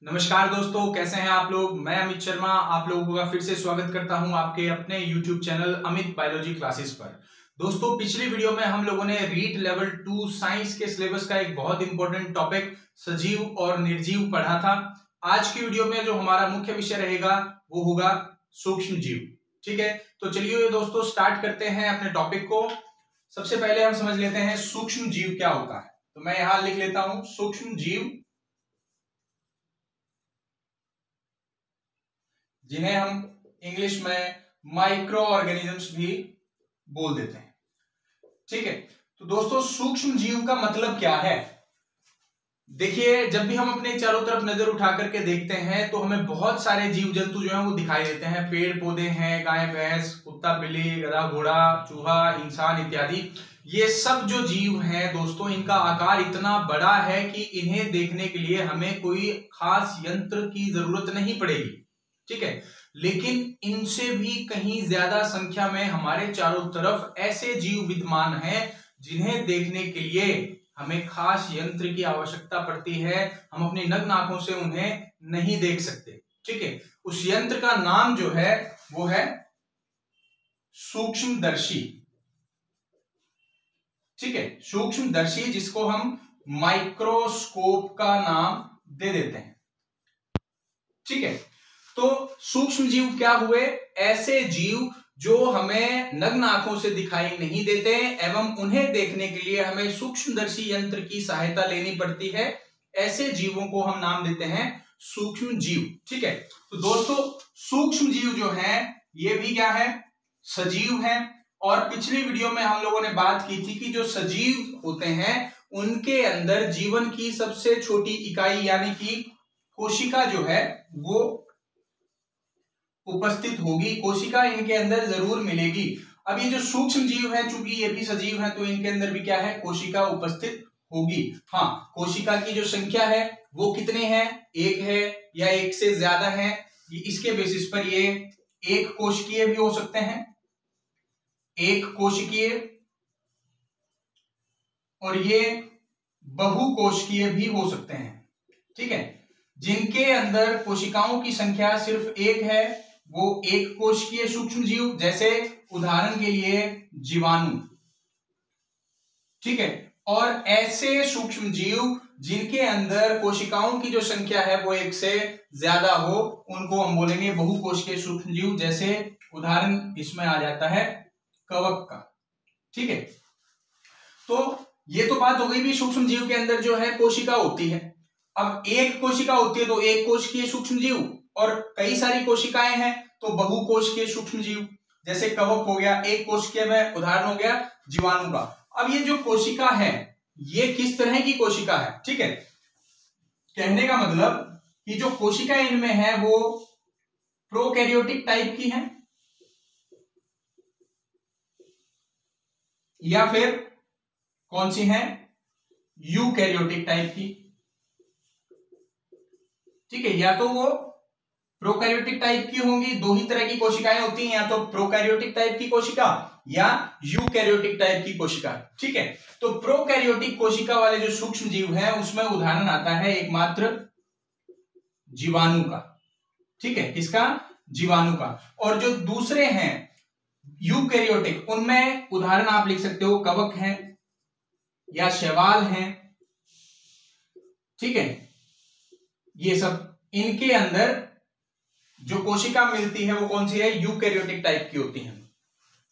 नमस्कार दोस्तों, कैसे हैं आप लोग। मैं अमित शर्मा आप लोगों का फिर से स्वागत करता हूं आपके अपने YouTube channel Amit biology classes पर। दोस्तों, पिछली वीडियो में हम लोगों ने रीट लेवल 2 साइंस के सिलेबस का एक बहुत इंपॉर्टेंट टॉपिक सजीव और निर्जीव पढ़ा था। आज की वीडियो में जो हमारा मुख्य विषय रहेगा वो होगा सूक्ष्म जीव। ठीक है, तो चलिए दोस्तों स्टार्ट करते हैं अपने टॉपिक को। सबसे पहले हम समझ लेते हैं सूक्ष्म जीव क्या होता है। तो मैं यहां लिख लेता हूं सूक्ष्म जीव, जिन्हें हम इंग्लिश में माइक्रो ऑर्गेनिजम्स भी बोल देते हैं। ठीक है, तो दोस्तों सूक्ष्म जीव का मतलब क्या है। देखिए, जब भी हम अपने चारों तरफ नजर उठा करके देखते हैं तो हमें बहुत सारे जीव जंतु जो हैं वो दिखाई देते हैं। पेड़ पौधे हैं, गाय भैंस, कुत्ता बिल्ली, गधा घोड़ा, चूहा, इंसान इत्यादि। ये सब जो जीव हैं दोस्तों, इनका आकार इतना बड़ा है कि इन्हें देखने के लिए हमें कोई खास यंत्र की जरूरत नहीं पड़ेगी। ठीक है, लेकिन इनसे भी कहीं ज्यादा संख्या में हमारे चारों तरफ ऐसे जीव विद्यमान हैं जिन्हें देखने के लिए हमें खास यंत्र की आवश्यकता पड़ती है। हम अपनी नग्न आंखों से उन्हें नहीं देख सकते। ठीक है, उस यंत्र का नाम जो है वो है सूक्ष्मदर्शी। ठीक है, सूक्ष्मदर्शी, जिसको हम माइक्रोस्कोप का नाम दे देते हैं। ठीक है, तो सूक्ष्म जीव क्या हुए? ऐसे जीव जो हमें नग्न आंखों से दिखाई नहीं देते एवं उन्हें देखने के लिए हमें सूक्ष्मदर्शी यंत्र की सहायता लेनी पड़ती है। ऐसे जीवों को हम नाम देते हैं सूक्ष्म जीव। ठीक है, तो दोस्तों सूक्ष्म जीव जो हैं ये भी क्या है? सजीव हैं। और पिछली वीडियो में हम लोगों ने बात की थी कि जो सजीव होते हैं उनके अंदर जीवन की सबसे छोटी इकाई यानी कि कोशिका जो है वो उपस्थित होगी। कोशिका इनके अंदर जरूर मिलेगी। अब ये जो सूक्ष्म जीव है, चूंकि ये भी सजीव है, तो इनके अंदर भी क्या है? कोशिका उपस्थित होगी। हाँ, कोशिका की जो संख्या है वो कितने हैं? एक है या एक से ज्यादा है, इसके बेसिस पर ये एक कोशिकीय भी हो सकते हैं, एक कोशिकीय, और ये बहुकोशिकीय भी हो सकते हैं। ठीक है, जिनके अंदर कोशिकाओं की संख्या सिर्फ एक है वो एक कोशिकीय सूक्ष्म जीव, जैसे उदाहरण के लिए जीवाणु। ठीक है, और ऐसे सूक्ष्म जीव जिनके अंदर कोशिकाओं की जो संख्या है वो एक से ज्यादा हो, उनको हम बोलेंगे बहुकोशिकीय सूक्ष्म जीव। जैसे उदाहरण इसमें आ जाता है कवक का। ठीक है, तो ये तो बात हो गई भी सूक्ष्म जीव के अंदर जो है कोशिका होती है। अब एक कोशिका होती है तो एक कोशिकीय सूक्ष्म जीव, और कई सारी कोशिकाएं हैं तो बहुकोशिकीय सूक्ष्म जीव। जैसे कवक हो गया एक कोशिकीय में, उदाहरण हो गया जीवाणु का। अब ये जो कोशिका है ये किस तरह की कोशिका है? ठीक है, कहने का मतलब कि जो कोशिका इनमें है वो प्रोकैरियोटिक टाइप की है या फिर कौन सी है? यूकैरियोटिक टाइप की। ठीक है, या तो वो प्रोकैरियोटिक टाइप की होंगी। दो ही तरह की कोशिकाएं होती हैं, या तो प्रोकैरियोटिक टाइप की कोशिका या यूकैरियोटिक टाइप की कोशिका। ठीक है, तो प्रोकैरियोटिक कोशिका वाले जो सूक्ष्म जीव हैं उसमें उदाहरण आता है एकमात्र जीवाणु का। ठीक है, किसका? जीवाणु का। और जो दूसरे हैं यूकैरियोटिक, उनमें उदाहरण आप लिख सकते हो कवक हैं या शैवाल हैं। ठीक है, ये सब इनके अंदर जो कोशिका मिलती है वो कौन सी है? यूकैरियोटिक टाइप की होती है।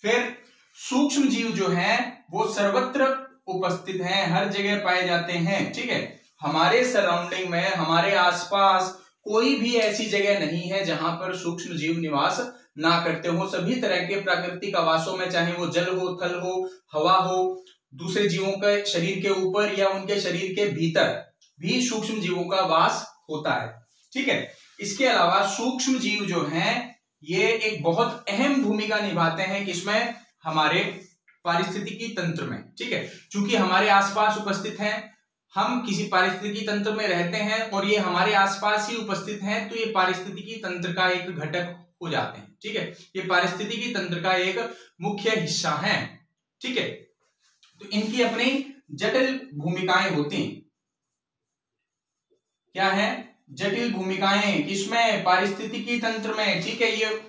फिर सूक्ष्म जीव जो हैं वो सर्वत्र उपस्थित हैं, हर जगह पाए जाते हैं। ठीक है, हमारे सराउंडिंग में, हमारे आसपास कोई भी ऐसी जगह नहीं है जहां पर सूक्ष्म जीव निवास ना करते हो। सभी तरह के प्राकृतिक आवासों में, चाहे वो जल हो, थल हो, हवा हो, दूसरे जीवों के शरीर के ऊपर या उनके शरीर के भीतर भी सूक्ष्म जीवों का वास होता है। ठीक है, इसके अलावा सूक्ष्म जीव जो हैं ये एक बहुत अहम भूमिका निभाते हैं किसमें? हमारे पारिस्थितिकी तंत्र में। ठीक है, क्योंकि हमारे आसपास उपस्थित हैं, हम किसी पारिस्थितिकी तंत्र में रहते हैं और ये हमारे आसपास ही उपस्थित हैं, तो ये पारिस्थितिकी तंत्र का एक घटक हो जाते हैं। ठीक है, ये पारिस्थितिकी तंत्र का एक मुख्य हिस्सा है। ठीक है, तो इनकी अपनी जटिल भूमिकाएं होती हैं। क्या है? जटिल भूमिकाएं किसमें, पारिस्थितिकी तंत्र में। ठीक है, ये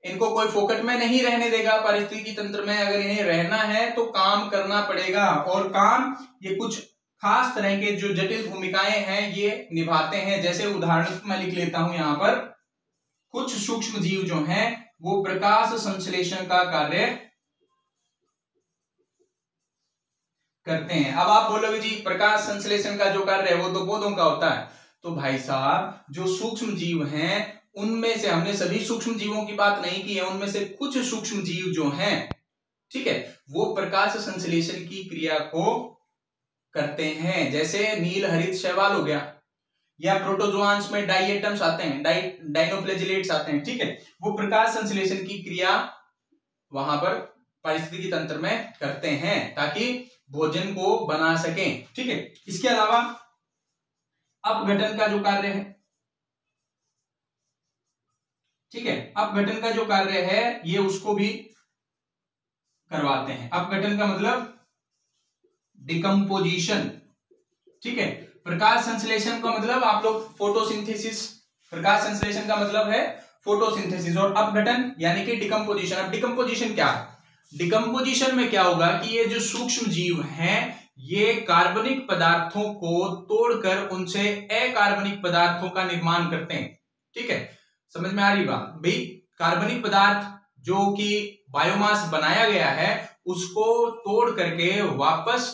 इनको कोई फोकट में नहीं रहने देगा पारिस्थितिकी तंत्र में। अगर इन्हें रहना है तो काम करना पड़ेगा, और काम ये कुछ खास तरह के जो जटिल भूमिकाएं हैं ये निभाते हैं। जैसे उदाहरण मैं लिख लेता हूं यहां पर, कुछ सूक्ष्म जीव जो हैं वो प्रकाश संश्लेषण का कार्य करते हैं। अब आप बोलोगे जी प्रकाश संश्लेषण का जो कार्य है वो तो पौधों का होता है। तो भाई साहब जो सूक्ष्म जीव हैं उनमें से, हमने सभी सूक्ष्म जीवों की बात नहीं की है, उनमें से कुछ सूक्ष्म जीव जो हैं, ठीक है, वो प्रकाश संश्लेषण की क्रिया को करते हैं। जैसे नील हरित शैवाल हो गया, या प्रोटोजोआंस में डाइएटम्स आते हैं, डाइनोफ्लैजिलेट्स आते हैं। ठीक है, वो प्रकाश संश्लेषण की क्रिया वहां पर पारिस्थितिकी तंत्र में करते हैं ताकि भोजन को बना सकें। ठीक है, इसके अलावा अपघटन का जो कार्य है, ठीक है, अपघटन का जो कार्य है ये उसको भी करवाते हैं। अपघटन का मतलब डिकम्पोजिशन। ठीक है, प्रकाश संश्लेषण का मतलब आप लोग फोटोसिंथेसिस, प्रकाश संश्लेषण का मतलब है फोटोसिंथेसिस, और अपघटन यानी कि डिकम्पोजिशन। अब डिकम्पोजिशन क्या है? डिकम्पोजिशन में क्या होगा कि ये जो सूक्ष्म जीव हैं ये कार्बनिक पदार्थों को तोड़कर उनसे अकार्बनिक पदार्थों का निर्माण करते हैं। ठीक है, समझ में आ रही बात? भाई कार्बनिक पदार्थ जो कि बायोमास बनाया गया है उसको तोड़ करके वापस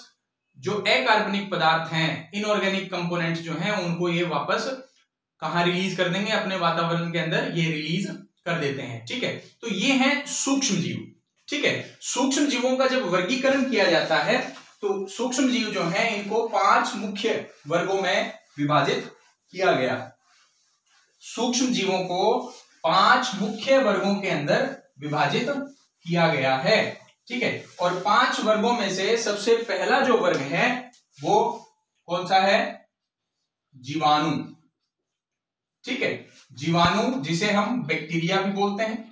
जो अकार्बनिक पदार्थ हैं, इनऑर्गेनिक कंपोनेंट्स जो हैं, उनको ये वापस कहां रिलीज कर देंगे? अपने वातावरण के अंदर ये रिलीज कर देते हैं। ठीक है, तो ये हैं सूक्ष्म जीव। ठीक है, सूक्ष्म जीवों का जब वर्गीकरण किया जाता है तो सूक्ष्म जीव जो हैं इनको 5 मुख्य वर्गों में विभाजित किया गया। सूक्ष्म जीवों को 5 मुख्य वर्गों के अंदर विभाजित किया गया है। ठीक है, और 5 वर्गों में से सबसे पहला जो वर्ग है वो कौन सा है? जीवाणु। ठीक है, जीवाणु जिसे हम बैक्टीरिया भी बोलते हैं।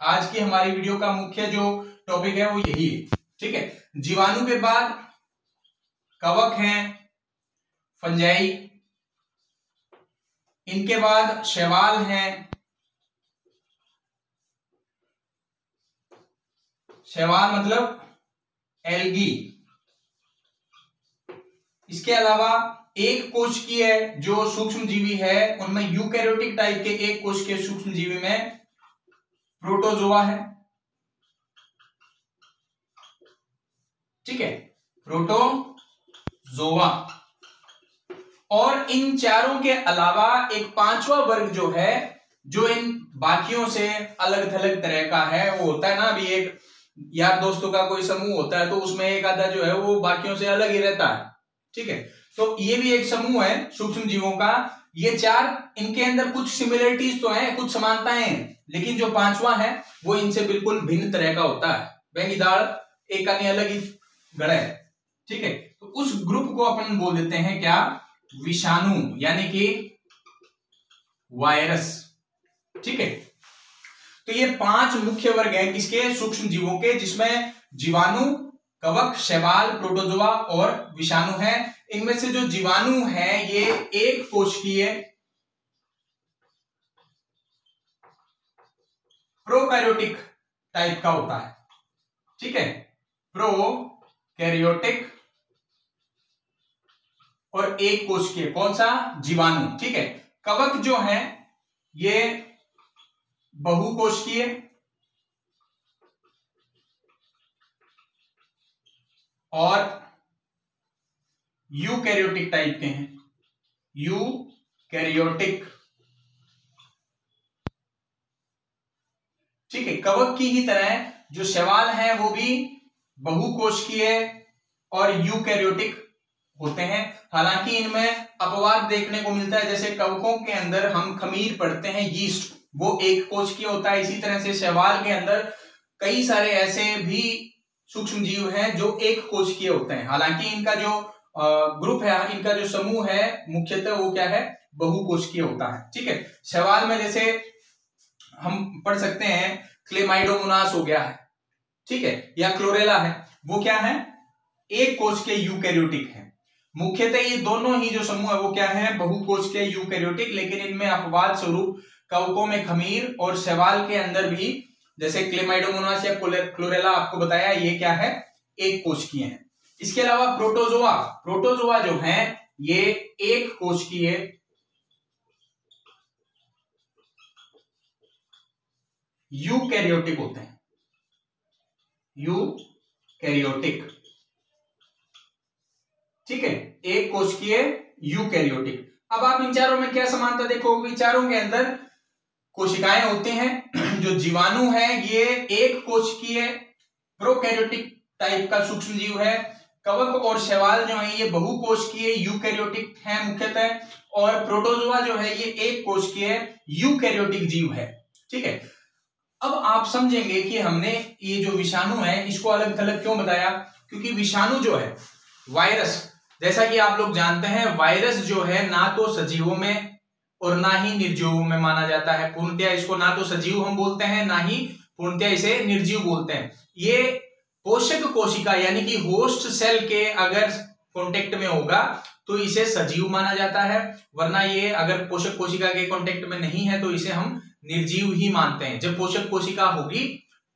आज की हमारी वीडियो का मुख्य जो टॉपिक है वो यही है। ठीक है, जीवाणु के बाद कवक हैं, फंजाई, इनके बाद शैवाल हैं, शैवाल मतलब एल्गी। इसके अलावा एक कोशिकीय जो सूक्ष्म जीवी है उनमें यूकैरियोटिक टाइप के एक कोशिकीय सूक्ष्म जीवी में प्रोटोजोआ है। ठीक है, प्रोटोजोआ। और इन चारों के अलावा एक 5वां वर्ग जो है जो इन बाकियों से अलग थलग तरह का है, वो होता है ना, अभी एक यार दोस्तों का कोई समूह होता है तो उसमें एक आधा जो है वो बाकियों से अलग ही रहता है। ठीक है, तो ये भी एक समूह है सूक्ष्म जीवों का। ये 4, इनके अंदर कुछ सिमिलरिटीज तो हैं, कुछ समानताएं हैं, लेकिन जो 5वां है वो इनसे बिल्कुल भिन्न तरह का होता है। बैंगी दाल एक अन्य अलग ही गड़ा है। ठीक है, तो उस ग्रुप को अपन बोल देते हैं क्या? विषाणु, यानी कि वायरस। ठीक है, तो ये 5 मुख्य वर्ग हैं किसके? सूक्ष्म जीवों के, जिसमें जीवाणु, कवक, शैवाल, प्रोटोजोआ और विषाणु है। इनमें से जो जीवाणु है ये एक कोशिकीय प्रोकैरियोटिक टाइप का होता है। ठीक है, प्रोकैरियोटिक, और एक कोशिकीय कौन सा? जीवाणु। ठीक है, कवक जो है ये बहुकोशिकीय, और यूकैरियोटिक टाइप के हैं, यूकैरियोटिक। ठीक है, कवक की ही तरह जो शैवाल है वो भी बहुकोशिकीय और यूकैरियोटिक होते हैं। हालांकि इनमें अपवाद देखने को मिलता है, जैसे कवकों के अंदर हम खमीर पढ़ते हैं, यीस्ट, वो एक कोशिकीय होता है। इसी तरह से शैवाल के अंदर कई सारे ऐसे भी सूक्ष्म जीव हैं जो एक कोशिकीय होते हैं। हालांकि इनका जो ग्रुप है, इनका जो समूह है मुख्यतः वो क्या है? बहुकोशिकीय होता है। ठीक है, शैवाल में जैसे हम पढ़ सकते हैं क्लेमाइडोमोनास हो गया है, ठीक है, या क्लोरेला है, वो क्या है? एक कोशिकीय यूकैरियोटिक है। मुख्यतः ये दोनों ही जो समूह है वो क्या है, बहुकोशिकीय यूकैरियोटिक, लेकिन इनमें अपवाद स्वरूप कवकों में खमीर और शैवाल के अंदर भी जैसे क्लेमाइडोमोनास या क्लोरेला आपको बताया ये क्या है, एक कोशिकीय है। इसके अलावा प्रोटोजोआ जो है ये एक कोशिकीय यूकैरियोटिक होते हैं, यूकैरियोटिक, ठीक है, एक कोशिकीय यूकैरियोटिक। अब आप इन चारों में क्या समानता देखोगे, चारों के अंदर कोशिकाएं होती हैं। जो जीवाणु है ये एक कोशिकीय प्रोकैरियोटिक टाइप का सूक्ष्म जीव है। कवक और शैवाल जो है ये बहुकोशिकीय यूकैरियोटिक है मुख्यतः, और प्रोटोजोआ जो है ये एक कोशिकीय यूकैरियोटिक जीव है, ठीक है। अब आप समझेंगे कि हमने ये जो विषाणु है इसको अलग थलग क्यों बताया, क्योंकि विषाणु जो है वायरस, जैसा कि आप लोग जानते हैं वायरस जो है ना तो सजीवों में और ना ही निर्जीवों में माना जाता है। पूर्णतया इसको ना तो सजीव हम बोलते हैं ना ही पूर्णतया इसे निर्जीव बोलते हैं। ये पोषक कोशिका यानी कि होस्ट सेल के अगर कांटेक्ट में होगा तो इसे सजीव माना जाता है, वरना ये अगर पोषक कोशिका के कांटेक्ट में नहीं है तो इसे हम निर्जीव ही मानते हैं। जब पोषक कोशिका होगी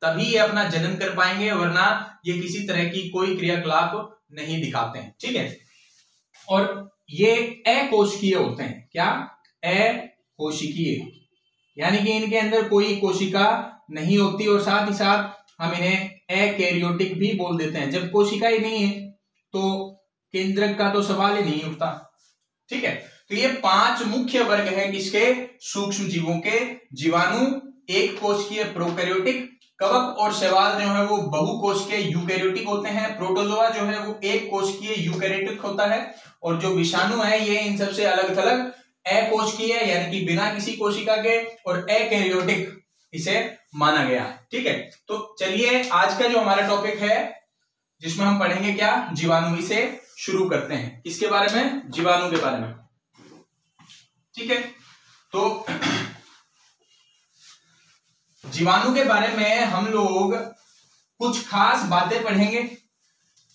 तभी ये अपना जनन कर पाएंगे, वरना ये किसी तरह की कोई क्रियाकलाप नहीं दिखाते हैं, ठीक है। और ये अकोशिकीय होते हैं, क्या, अकोशिकीय, यानी कि इनके अंदर कोई कोशिका नहीं होती, और साथ ही साथ हम इन्हें अकैरियोटिक भी बोल देते हैं। जब कोशिका ही नहीं है तो केंद्रक का तो सवाल ही नहीं उठता, ठीक है। तो ये 5 मुख्य वर्ग हैं किसके, सूक्ष्म जीवों के। जीवाणु एक कोशिकीय प्रोकैरियोटिक, कवक और शैवाल जो है वो बहुकोशिकीय यूकैरियोटिक होते हैं, प्रोटोजोआ जो है वो एक कोशिकीय यूकैरियोटिक होता है, और जो विषाणु है ये इन सबसे अलग थलग अकोशिकीय यानी कि बिना किसी कोशिका के और अकैरियोटिक इसे माना गया है, ठीक है। तो चलिए आज का जो हमारा टॉपिक है जिसमें हम पढ़ेंगे क्या, जीवाणु, इसे शुरू करते हैं। किसके बारे में, जीवाणु के बारे में, ठीक है। तो जीवाणु के बारे में हम लोग कुछ खास बातें पढ़ेंगे।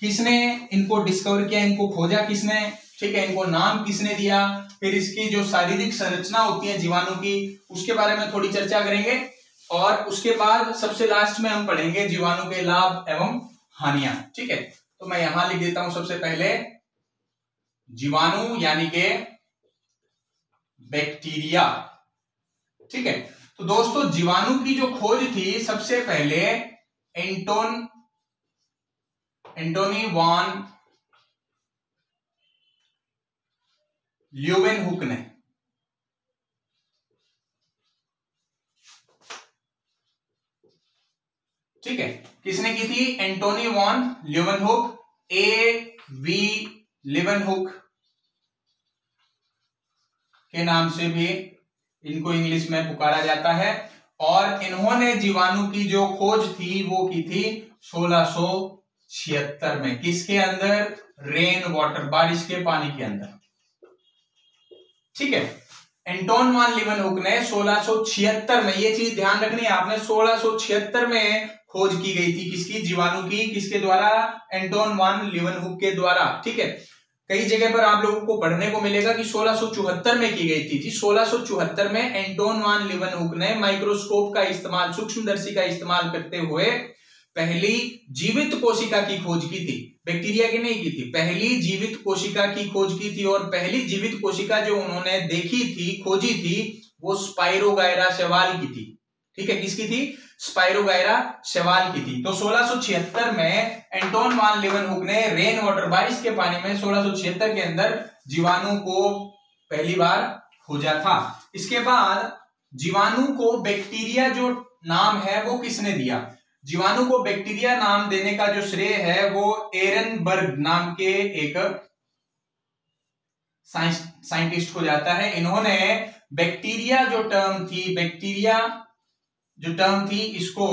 किसने इनको डिस्कवर किया, इनको खोजा किसने, ठीक है, इनको नाम किसने दिया, फिर इसकी जो शारीरिक संरचना होती है जीवाणु की उसके बारे में थोड़ी चर्चा करेंगे, और उसके बाद सबसे लास्ट में हम पढ़ेंगे जीवाणु के लाभ एवं हानियां, ठीक है। तो मैं यहां लिख देता हूं सबसे पहले जीवाणु यानी के बैक्टीरिया, ठीक है। तो दोस्तों जीवाणु की जो खोज थी सबसे पहले एंटोनी वॉन ल्यूवेनहुक ने, ठीक है, किसने की थी, Antony von Leeuwenhoek, A.V. Leeuwenhoek के नाम से भी इनको इंग्लिश में पुकारा जाता है। और इन्होंने जीवाणु की जो खोज थी वो की थी 1676 में, किसके अंदर, रेन वाटर, बारिश के पानी के अंदर, ठीक है। एंटोन वॉन लीवेनहुक ने 1676 में, ये चीज ध्यान रखनी है आपने, 1676 में खोज की गई थी किसकी, जीवाणु की, किसके द्वारा, एंटोन वॉन लीवेनहुक के द्वारा, ठीक है। कई जगह पर आप लोगों को पढ़ने को मिलेगा कि 1674 में की गई थी। 1674 में एंटोन वॉन लीवेनहुक ने माइक्रोस्कोप का इस्तेमाल, सूक्ष्मदर्शी का इस्तेमाल करते हुए पहली जीवित कोशिका की खोज की थी, बैक्टीरिया की नहीं की थी, पहली जीवित कोशिका की खोज की थी। और पहली जीवित कोशिका जो उन्होंने देखी थी, खोजी थी, वो स्पाइरोगायरा शैवाल की थी, ठीक है। किसकी थी, स्पाइरोगायरा शैवाल की थी। तो 1676 में एंटोन वॉन लीवेनहुक ने रेन वाटर, बारिश के पानी में 1676 के अंदर जीवाणु को पहली बार खोजा था। इसके बाद जीवाणु को बैक्टीरिया जो नाम है वो किसने दिया, जीवाणु को बैक्टीरिया नाम देने का जो श्रेय है वो एरनबर्ग नाम के एक साइंटिस्ट को जाता है। इन्होंने बैक्टीरिया जो टर्म थी, बैक्टीरिया जो टर्म थी इसको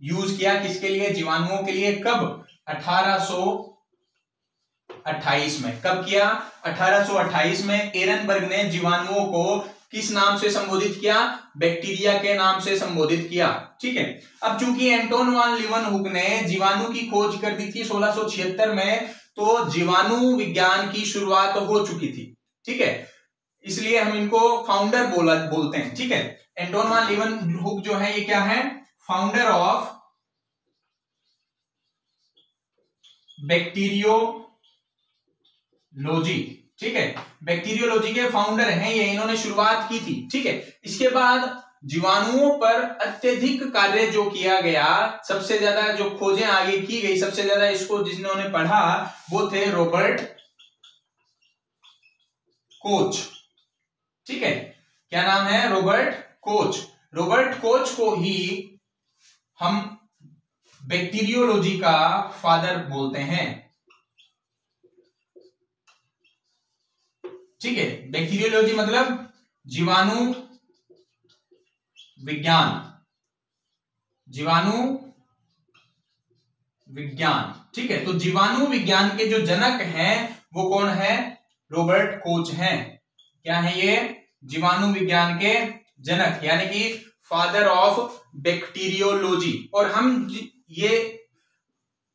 यूज किया किसके लिए, जीवाणुओं के लिए। कब, 1828 में। कब किया, 1828 में एरनबर्ग ने जीवाणुओं को किस नाम से संबोधित किया, बैक्टीरिया के नाम से संबोधित किया, ठीक है। अब चूंकि एंटोन वॉन लीवेनहुक ने जीवाणु की खोज कर दी थी 1676 में, तो जीवाणु विज्ञान की शुरुआत हो चुकी थी। ठीक है, इसलिए हम इनको फाउंडर बोलते हैं। ठीक है, एंटोन वान लीवनहुक जो है ये क्या है, फाउंडर ऑफ बैक्टीरियोलॉजी। ठीक है, बैक्टीरियोलॉजी के फाउंडर हैं ये, इन्होंने शुरुआत की थी। ठीक है, इसके बाद जीवाणुओं पर अत्यधिक कार्य जो किया गया, सबसे ज्यादा जो खोजें आगे की गई, सबसे ज्यादा इसको जिन्होंने पढ़ा वो थे रॉबर्ट कोच। ठीक है, क्या नाम है, रॉबर्ट कोच। रॉबर्ट कोच को ही हम बैक्टीरियोलॉजी का फादर बोलते हैं। ठीक है, बैक्टीरियोलॉजी मतलब जीवाणु विज्ञान, जीवाणु विज्ञान। ठीक है, तो जीवाणु विज्ञान के जो जनक हैं वो कौन है, रॉबर्ट कोच हैं। क्या है ये, जीवाणु विज्ञान के जनक, यानी कि फादर ऑफ बैक्टीरियोलॉजी। और हम ये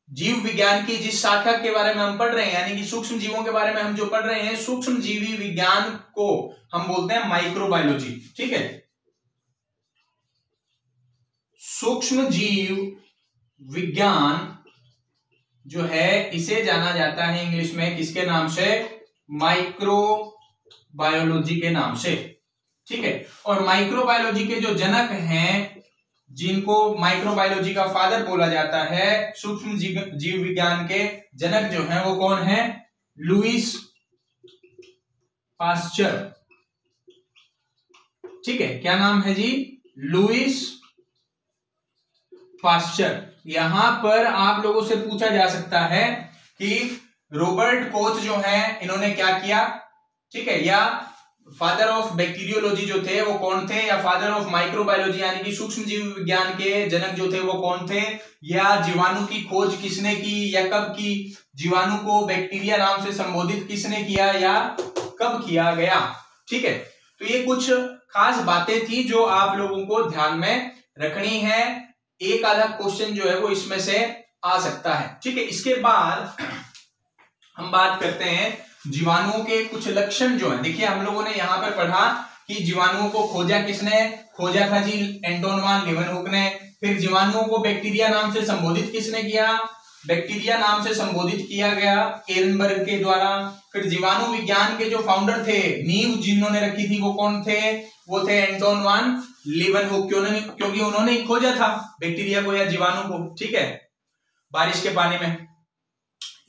जीव विज्ञान की जिस शाखा के बारे में हम पढ़ रहे हैं, यानी कि सूक्ष्म जीवों के बारे में हम जो पढ़ रहे हैं, सूक्ष्म जीवी विज्ञान को हम बोलते हैं माइक्रोबायोलॉजी। ठीक है, सूक्ष्म जीव विज्ञान जो है इसे जाना जाता है इंग्लिश में किसके नाम से, माइक्रोबायोलॉजी के नाम से। ठीक है, और माइक्रोबायोलॉजी के जो जनक हैं, जिनको माइक्रोबायोलॉजी का फादर बोला जाता है, सूक्ष्म जीव विज्ञान के जनक जो हैं वो कौन है, लुईस पास्चर। ठीक है, क्या नाम है जी, लुईस पास्चर। यहां पर आप लोगों से पूछा जा सकता है कि रॉबर्ट कोच जो है इन्होंने क्या किया। ठीक है, या फादर ऑफ बैक्टीरियोलॉजी जो थे वो कौन थे, या फादर ऑफ माइक्रोबायोलॉजी यानी कि सूक्ष्म जीव विज्ञान के जनक जो थे वो कौन थे, या जीवाणु की खोज किसने की या कब की, जीवाणु को बैक्टीरिया नाम से संबोधित किसने किया या कब किया गया। ठीक है, तो ये कुछ खास बातें थी जो आप लोगों को ध्यान में रखनी है। एक आधा क्वेश्चन जो है वो इसमें से आ सकता है। ठीक है, इसके बाद हम बात करते हैं जीवाणुओं के कुछ लक्षण जो है। देखिए, हम लोगों ने यहां पर पढ़ा कि जीवाणुओं को खोजा किसने, खोजा था जी एंटोन वान लीवनहुक ने। फिर जीवाणुओं को बैक्टीरिया नाम से संबोधित किसने किया, बैक्टीरिया नाम से संबोधित किया गया एरनबर्ग के द्वारा। फिर जीवाणु विज्ञान के जो फाउंडर थे, नींव जिन्होंने रखी थी वो कौन थे, वो थे एंटोन वान लीवनहुक, क्योंकि उन्होंने ही खोजा था बैक्टीरिया को या जीवाणु को। ठीक है, बारिश के पानी में।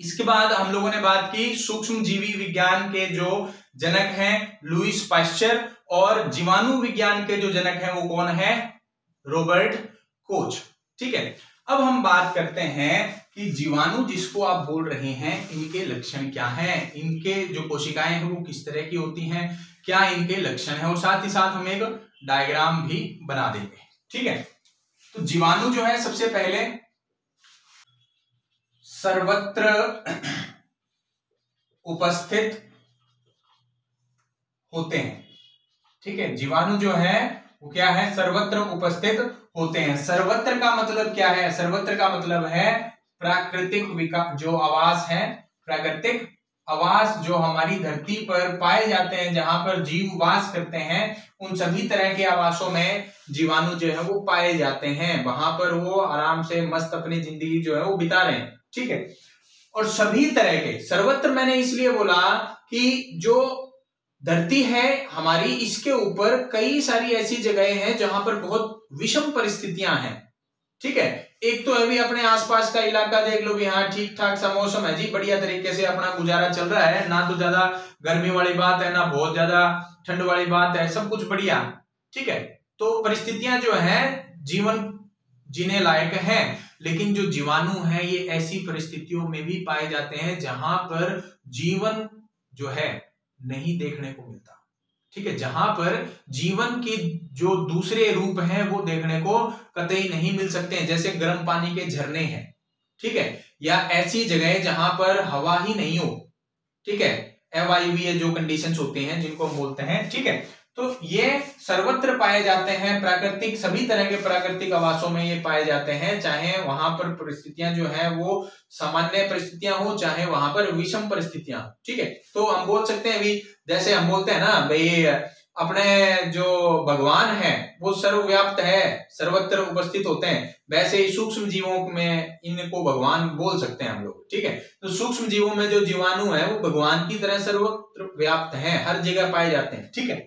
इसके बाद हम लोगों ने बात की सूक्ष्म जीवी विज्ञान के जो जनक हैं लुईस पास्चर, और जीवाणु विज्ञान के जो जनक हैं वो कौन है, रॉबर्ट कोच। ठीक है, अब हम बात करते हैं कि जीवाणु जिसको आप बोल रहे हैं इनके लक्षण क्या हैं, इनके जो कोशिकाएं हैं वो किस तरह की होती हैं, क्या इनके लक्षण हैं, और साथ ही साथ हम एक डायग्राम भी बना देंगे। ठीक है, तो जीवाणु जो है सबसे पहले सर्वत्र उपस्थित होते हैं। ठीक है, जीवाणु जो है वो क्या है, सर्वत्र उपस्थित होते हैं। सर्वत्र का मतलब क्या है, सर्वत्र का मतलब है प्राकृतिक विकास, जो आवास है, प्राकृतिक आवास जो हमारी धरती पर पाए जाते हैं, जहां पर जीव वास करते हैं, उन सभी तरह के आवासों में जीवाणु जो है वो पाए जाते हैं। वहां पर वो आराम से मस्त अपनी जिंदगी जो है वो बिता रहे हैं। ठीक है, और सभी तरह के, सर्वत्र मैंने इसलिए बोला कि जो धरती है हमारी, इसके ऊपर कई सारी ऐसी जगहें हैं जहां पर बहुत विषम परिस्थितियां हैं। ठीक है, एक तो अभी अपने आसपास का इलाका देख लो भी, हाँ ठीक ठाक सा मौसम है जी, बढ़िया तरीके से अपना गुजारा चल रहा है, ना तो ज्यादा गर्मी वाली बात है ना बहुत ज्यादा ठंड वाली बात है, सब कुछ बढ़िया। ठीक है, तो परिस्थितियां जो है जीवन जीने लायक है। लेकिन जो जीवाणु है ये ऐसी परिस्थितियों में भी पाए जाते हैं जहां पर जीवन जो है नहीं देखने को मिलता। ठीक है, जहां पर जीवन के जो दूसरे रूप हैं वो देखने को कतई नहीं मिल सकते हैं, जैसे गर्म पानी के झरने हैं। ठीक है, या ऐसी जगह जहां पर हवा ही नहीं हो। ठीक है, अवायवीय जो कंडीशंस होते हैं जिनको हम बोलते हैं। ठीक है, तो ये सर्वत्र पाए जाते हैं, प्राकृतिक सभी तरह के प्राकृतिक आवासों में ये पाए जाते हैं, चाहे वहां पर परिस्थितियां जो है वो सामान्य परिस्थितियां हो, चाहे वहां पर विषम परिस्थितियां हो। ठीक है, तो हम बोल सकते हैं अभी जैसे हम बोलते हैं ना भाई अपने जो भगवान है वो सर्वव्याप्त है, सर्वत्र उपस्थित होते हैं, वैसे ही सूक्ष्म जीवों में इनको भगवान बोल सकते हैं हम लोग। ठीक है, तो सूक्ष्म जीवों में जो जीवाणु है वो भगवान की तरह सर्वत्र व्याप्त है, हर जगह पाए जाते हैं। ठीक है,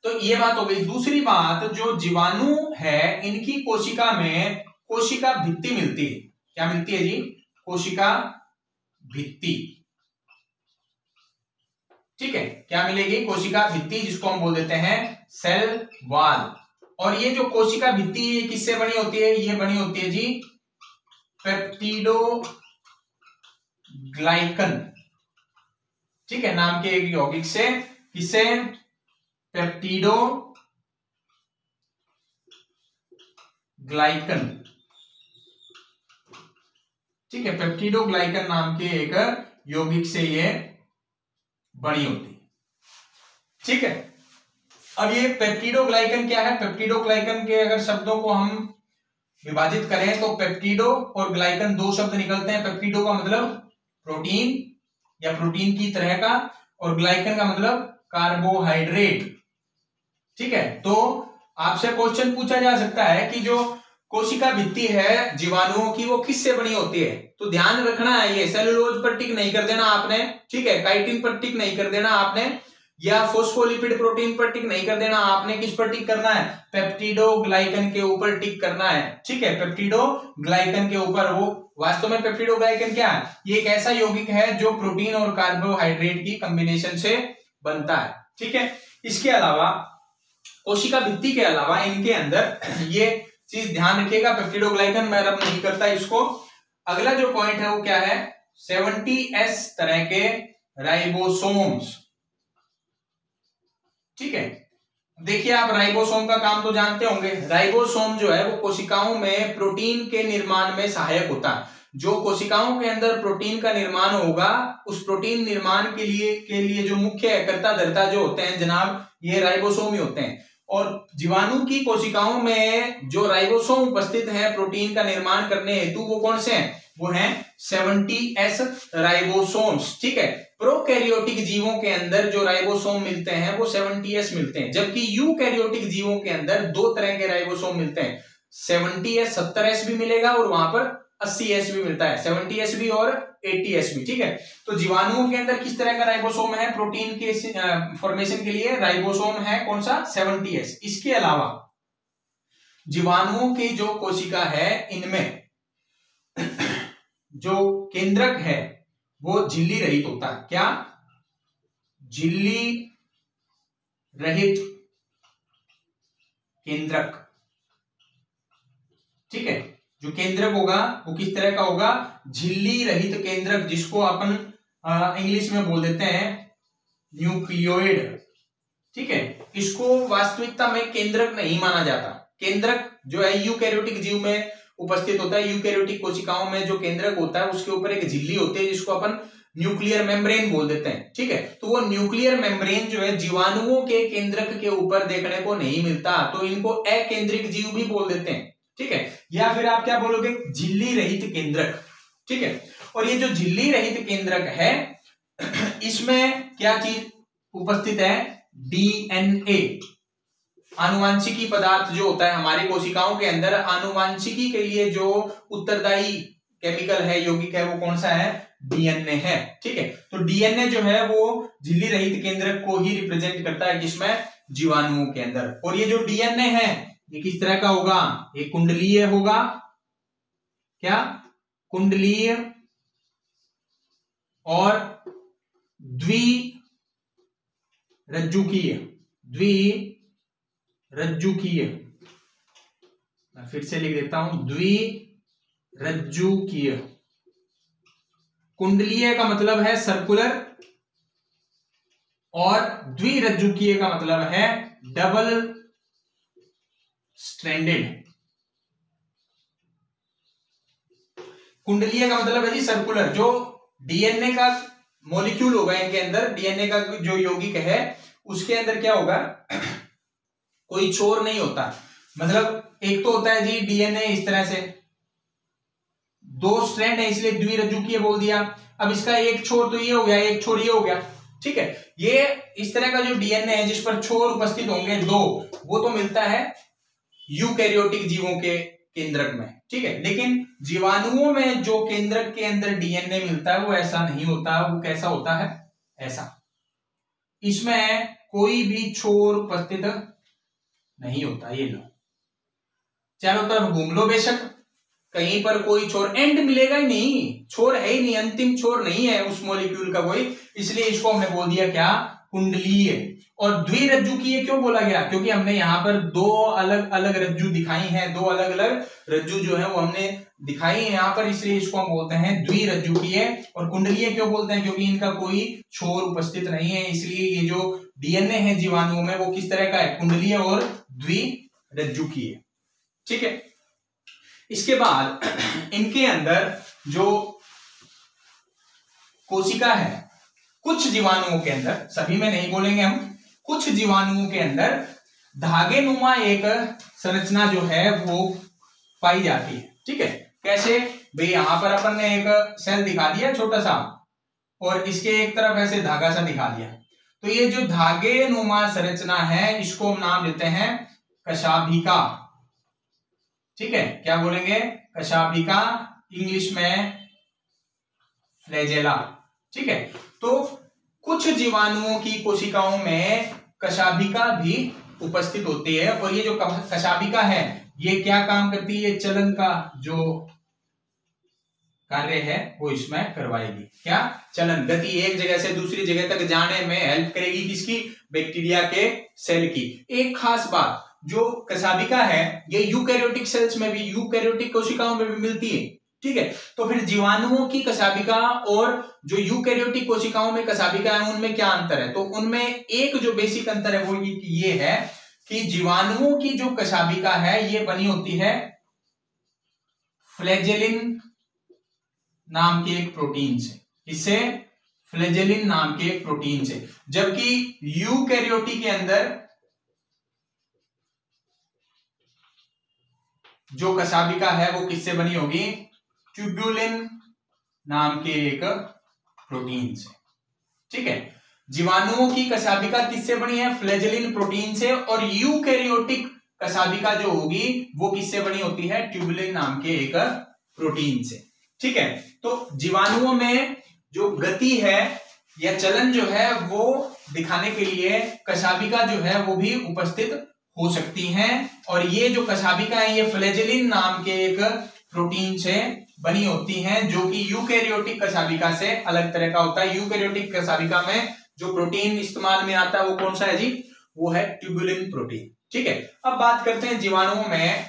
तो ये बात हो गई। दूसरी बात, जो जीवाणु है इनकी कोशिका में कोशिका भित्ति मिलती है। क्या मिलती है जी? कोशिका भित्ति। ठीक है, क्या मिलेगी? कोशिका भित्ति, जिसको हम बोल देते हैं सेल वॉल। और ये जो कोशिका भित्ति ये किससे बनी होती है? ये बनी होती है जी पेप्टिडोग्लाइकन। ठीक है, नाम के एक यौगिक से। किससे? पेप्टिडोग्लाइकन। ठीक है, पेप्टिडोग्लाइकन नाम के एक यौगिक से ये बनी होती है। ठीक है, अब ये पेप्टिडोग्लाइकन क्या है? पेप्टिडोग्लाइकन के अगर शब्दों को हम विभाजित करें तो पेप्टिडो और ग्लाइकन दो शब्द निकलते हैं। पेप्टिडो का मतलब प्रोटीन या प्रोटीन की तरह का, और ग्लाइकन का मतलब कार्बोहाइड्रेट। ठीक है, तो आपसे क्वेश्चन पूछा जा सकता है कि जो कोशिका भित्ति है जीवाणुओं की वो किससे बनी होती है? तो ध्यान रखना है, ये सेलुलोज पर टिक नहीं कर देना आपने। ठीक है, काइटिन पर टिक नहीं कर देना आपने, या फोस्फोलिपिड प्रोटीन पर टिक नहीं कर देना आपने। किस पर टिक करना है? पेप्टिडोग्लाइकन के ऊपर टिक करना है। ठीक है, पेप्टिडोग्लाइकन के ऊपर। वो वास्तव में पेप्टिडोग्लाइकन क्या है? ये एक ऐसा यौगिक है जो प्रोटीन और कार्बोहाइड्रेट की कॉम्बिनेशन से बनता है। ठीक है, इसके अलावा कोशिका भित्ति के अलावा इनके अंदर ये चीज ध्यान रखिएगा, पेप्टिडोग्लाइकन मैं रब नहीं करता इसको। अगला जो पॉइंट है वो क्या है? 70S तरह के राइबोसोम्स। ठीक है, देखिए आप राइबोसोम का काम तो जानते होंगे। राइबोसोम जो है वो कोशिकाओं में प्रोटीन के निर्माण में सहायक होता है। जो कोशिकाओं के अंदर प्रोटीन का निर्माण होगा, उस प्रोटीन निर्माण के लिए जो मुख्य कर्ता धर्ता जो होते हैं जनाब, ये राइबोसोम ही होते हैं। और जीवाणु की कोशिकाओं में जो राइबोसोम उपस्थित हैं प्रोटीन का निर्माण करने हेतु, वो कौन से हैं? वो हैं 70S राइबोसोम्स। ठीक है, प्रोकैरियोटिक जीवों के अंदर जो राइबोसोम मिलते हैं वो 70S मिलते हैं, जबकि यूकैरियोटिक जीवों के अंदर दो तरह के राइबोसोम मिलते हैं। 70S 70S भी मिलेगा और वहां पर 80S भी मिलता है, 70S भी और 80S भी। ठीक है, तो जीवाणुओं के अंदर किस तरह का राइबोसोम है? प्रोटीन के फॉर्मेशन के लिए राइबोसोम है कौन सा? 70S। इसके अलावा जीवाणुओं की जो कोशिका है इनमें जो केंद्रक है वो झिल्ली रहित होता है। क्या? झिल्ली रहित केंद्रक। ठीक है, जो केंद्रक होगा वो किस तरह का होगा? झिल्ली रहित केंद्रक, जिसको अपन इंग्लिश में बोल देते हैं न्यूक्लियोइड। ठीक है, इसको वास्तविकता में केंद्रक नहीं माना जाता। केंद्रक जो है यूकैरियोटिक जीव में उपस्थित होता है। यूकैरियोटिक कोशिकाओं में जो केंद्रक होता है उसके ऊपर एक झिल्ली होती है जिसको अपन न्यूक्लियर मेम्ब्रेन बोल देते हैं। ठीक है, तो वो न्यूक्लियर मेम्ब्रेन जो है जीवाणुओं के केंद्रक के ऊपर देखने को नहीं मिलता, तो इनको अकेंद्रिक जीव भी बोल देते हैं। ठीक है, या फिर आप क्या बोलोगे? झिल्ली रहित केंद्रक। ठीक है, और ये जो झिल्ली रहित केंद्रक है इसमें क्या चीज उपस्थित है? डीएनए, आनुवांशिकी पदार्थ जो होता है हमारी कोशिकाओं के अंदर। आनुवांशिकी के लिए जो उत्तरदायी केमिकल है, यौगिक है, वो कौन सा है? डीएनए है। ठीक है, तो डीएनए जो है वो झिल्ली रहित केंद्रक को ही रिप्रेजेंट करता है, किसमें? जीवाणुओं के अंदर। और ये जो डीएनए है ये किस तरह का होगा? ये कुंडलीय होगा। क्या? कुंडलीय और द्विरज्जुकीय। मैं फिर से लिख देता हूं, द्विरज्जुकीय। कुंडलीय का मतलब है सर्कुलर और द्विरज्जुकीय का मतलब है डबल स्ट्रैंडेड। कुंडलीय का मतलब है जी सर्कुलर। जो डीएनए का मॉलिक्यूल होगा इनके अंदर, डीएनए का जो यौगिक है उसके अंदर क्या होगा, कोई छोर नहीं होता। मतलब एक तो होता है जी डीएनए इस तरह से, दो स्ट्रैंड है इसलिए द्विरज्जुकीय बोल दिया। अब इसका एक छोर तो ये हो गया, एक छोर ये हो गया, ठीक है। ये इस तरह का जो डीएनए है जिस पर छोर उपस्थित होंगे दो, वो तो मिलता है यूकैरियोटिक जीवों के केंद्रक में, ठीक है। लेकिन जीवाणुओं में जो केंद्रक के अंदर डीएनए मिलता है वो ऐसा नहीं होता। वो कैसा होता है, ऐसा, इसमें कोई भी छोर उपस्थित नहीं होता। ये लो, चारों तरफ घूम लो बेशक, कहीं पर कोई छोर एंड मिलेगा ही नहीं, छोर है ही नहीं, अंतिम छोर नहीं है उस मॉलिक्यूल का कोई, इसलिए इसको हमने बोल दिया क्या, कुंडलीय। और द्विरज्जुकीय क्यों बोला गया, क्योंकि हमने यहाँ पर दो अलग अलग रज्जु दिखाई हैं, दो अलग अलग रज्जु जो है वो हमने दिखाई है यहाँ पर, इसलिए इसको हम बोलते हैं द्विरज्जुकीय। और कुंडलीय क्यों बोलते हैं, क्योंकि इनका कोई छोर उपस्थित नहीं है, इसलिए ये जो डीएनए है जीवाणुओं में वो किस तरह का है, कुंडलीय और द्विरज्जुकीय, ठीक है। इसके बाद इनके अंदर जो कोशिका है, कुछ जीवाणुओं के अंदर, सभी में नहीं बोलेंगे हम, कुछ जीवाणुओं के अंदर धागे नुमा एक संरचना जो है वो पाई जाती है, ठीक है। कैसे भाई, यहां पर अपन ने एक सेल दिखा दिया छोटा सा, और इसके एक तरफ ऐसे धागा सा दिखा दिया, तो ये जो धागे नुमा संरचना है इसको हम नाम देते हैं कशाभिका, ठीक है। क्या बोलेंगे, कशाभिका, इंग्लिश में फ्लैजेला, ठीक है। तो कुछ जीवाणुओं की कोशिकाओं में कशाभिका भी उपस्थित होती है, और ये जो कशाभिका है ये क्या काम करती है, चलन का जो कार्य है वो इसमें करवाएगी। क्या, चलन, गति, एक जगह से दूसरी जगह तक जाने में हेल्प करेगी, किसकी, बैक्टीरिया के सेल की। एक खास बात, जो कशाभिका है ये यूकैरियोटिक सेल्स में भी, यूकैरियोटिक कोशिकाओं में भी मिलती है, ठीक है। तो फिर जीवाणुओं की कशाभिका और जो यूकैरियोटिक कोशिकाओं में कशाभिका है उनमें क्या अंतर है, तो उनमें एक जो बेसिक अंतर है वो ये है कि जीवाणुओं की जो कशाभिका है ये बनी होती है फ्लैजेलिन नाम के एक प्रोटीन से, इससे फ्लैजेलिन नाम के एक प्रोटीन से, जबकि यूकैरियोटिक के अंदर जो कशाभिका है वो किससे बनी होगी, ट्यूब्युलिन नाम के एक प्रोटीन से, ठीक है। जीवाणुओं की कशाभिका किससे बनी है, फ्लैजेलिन प्रोटीन से, और यूकैरियोटिक कशाभिका जो होगी वो किससे बनी होती है, ट्यूब्युलिन नाम के एक प्रोटीन से, ठीक है। तो जीवाणुओं में जो गति है या चलन जो है वो दिखाने के लिए कशाभिका जो है वो भी उपस्थित हो सकती हैं, और ये जो कशाभिका है ये फ्लैजेलिन नाम के एक प्रोटीन से बनी होती हैं, जो कि यूकैरियोटिक कशाभिका से अलग तरह का होता है। यूकैरियोटिक कशाभिका में जो प्रोटीन इस्तेमाल में आता है वो कौन सा है जी, वो है ट्यूब्युलिन प्रोटीन, ठीक है। अब बात करते हैं जीवाणुओं में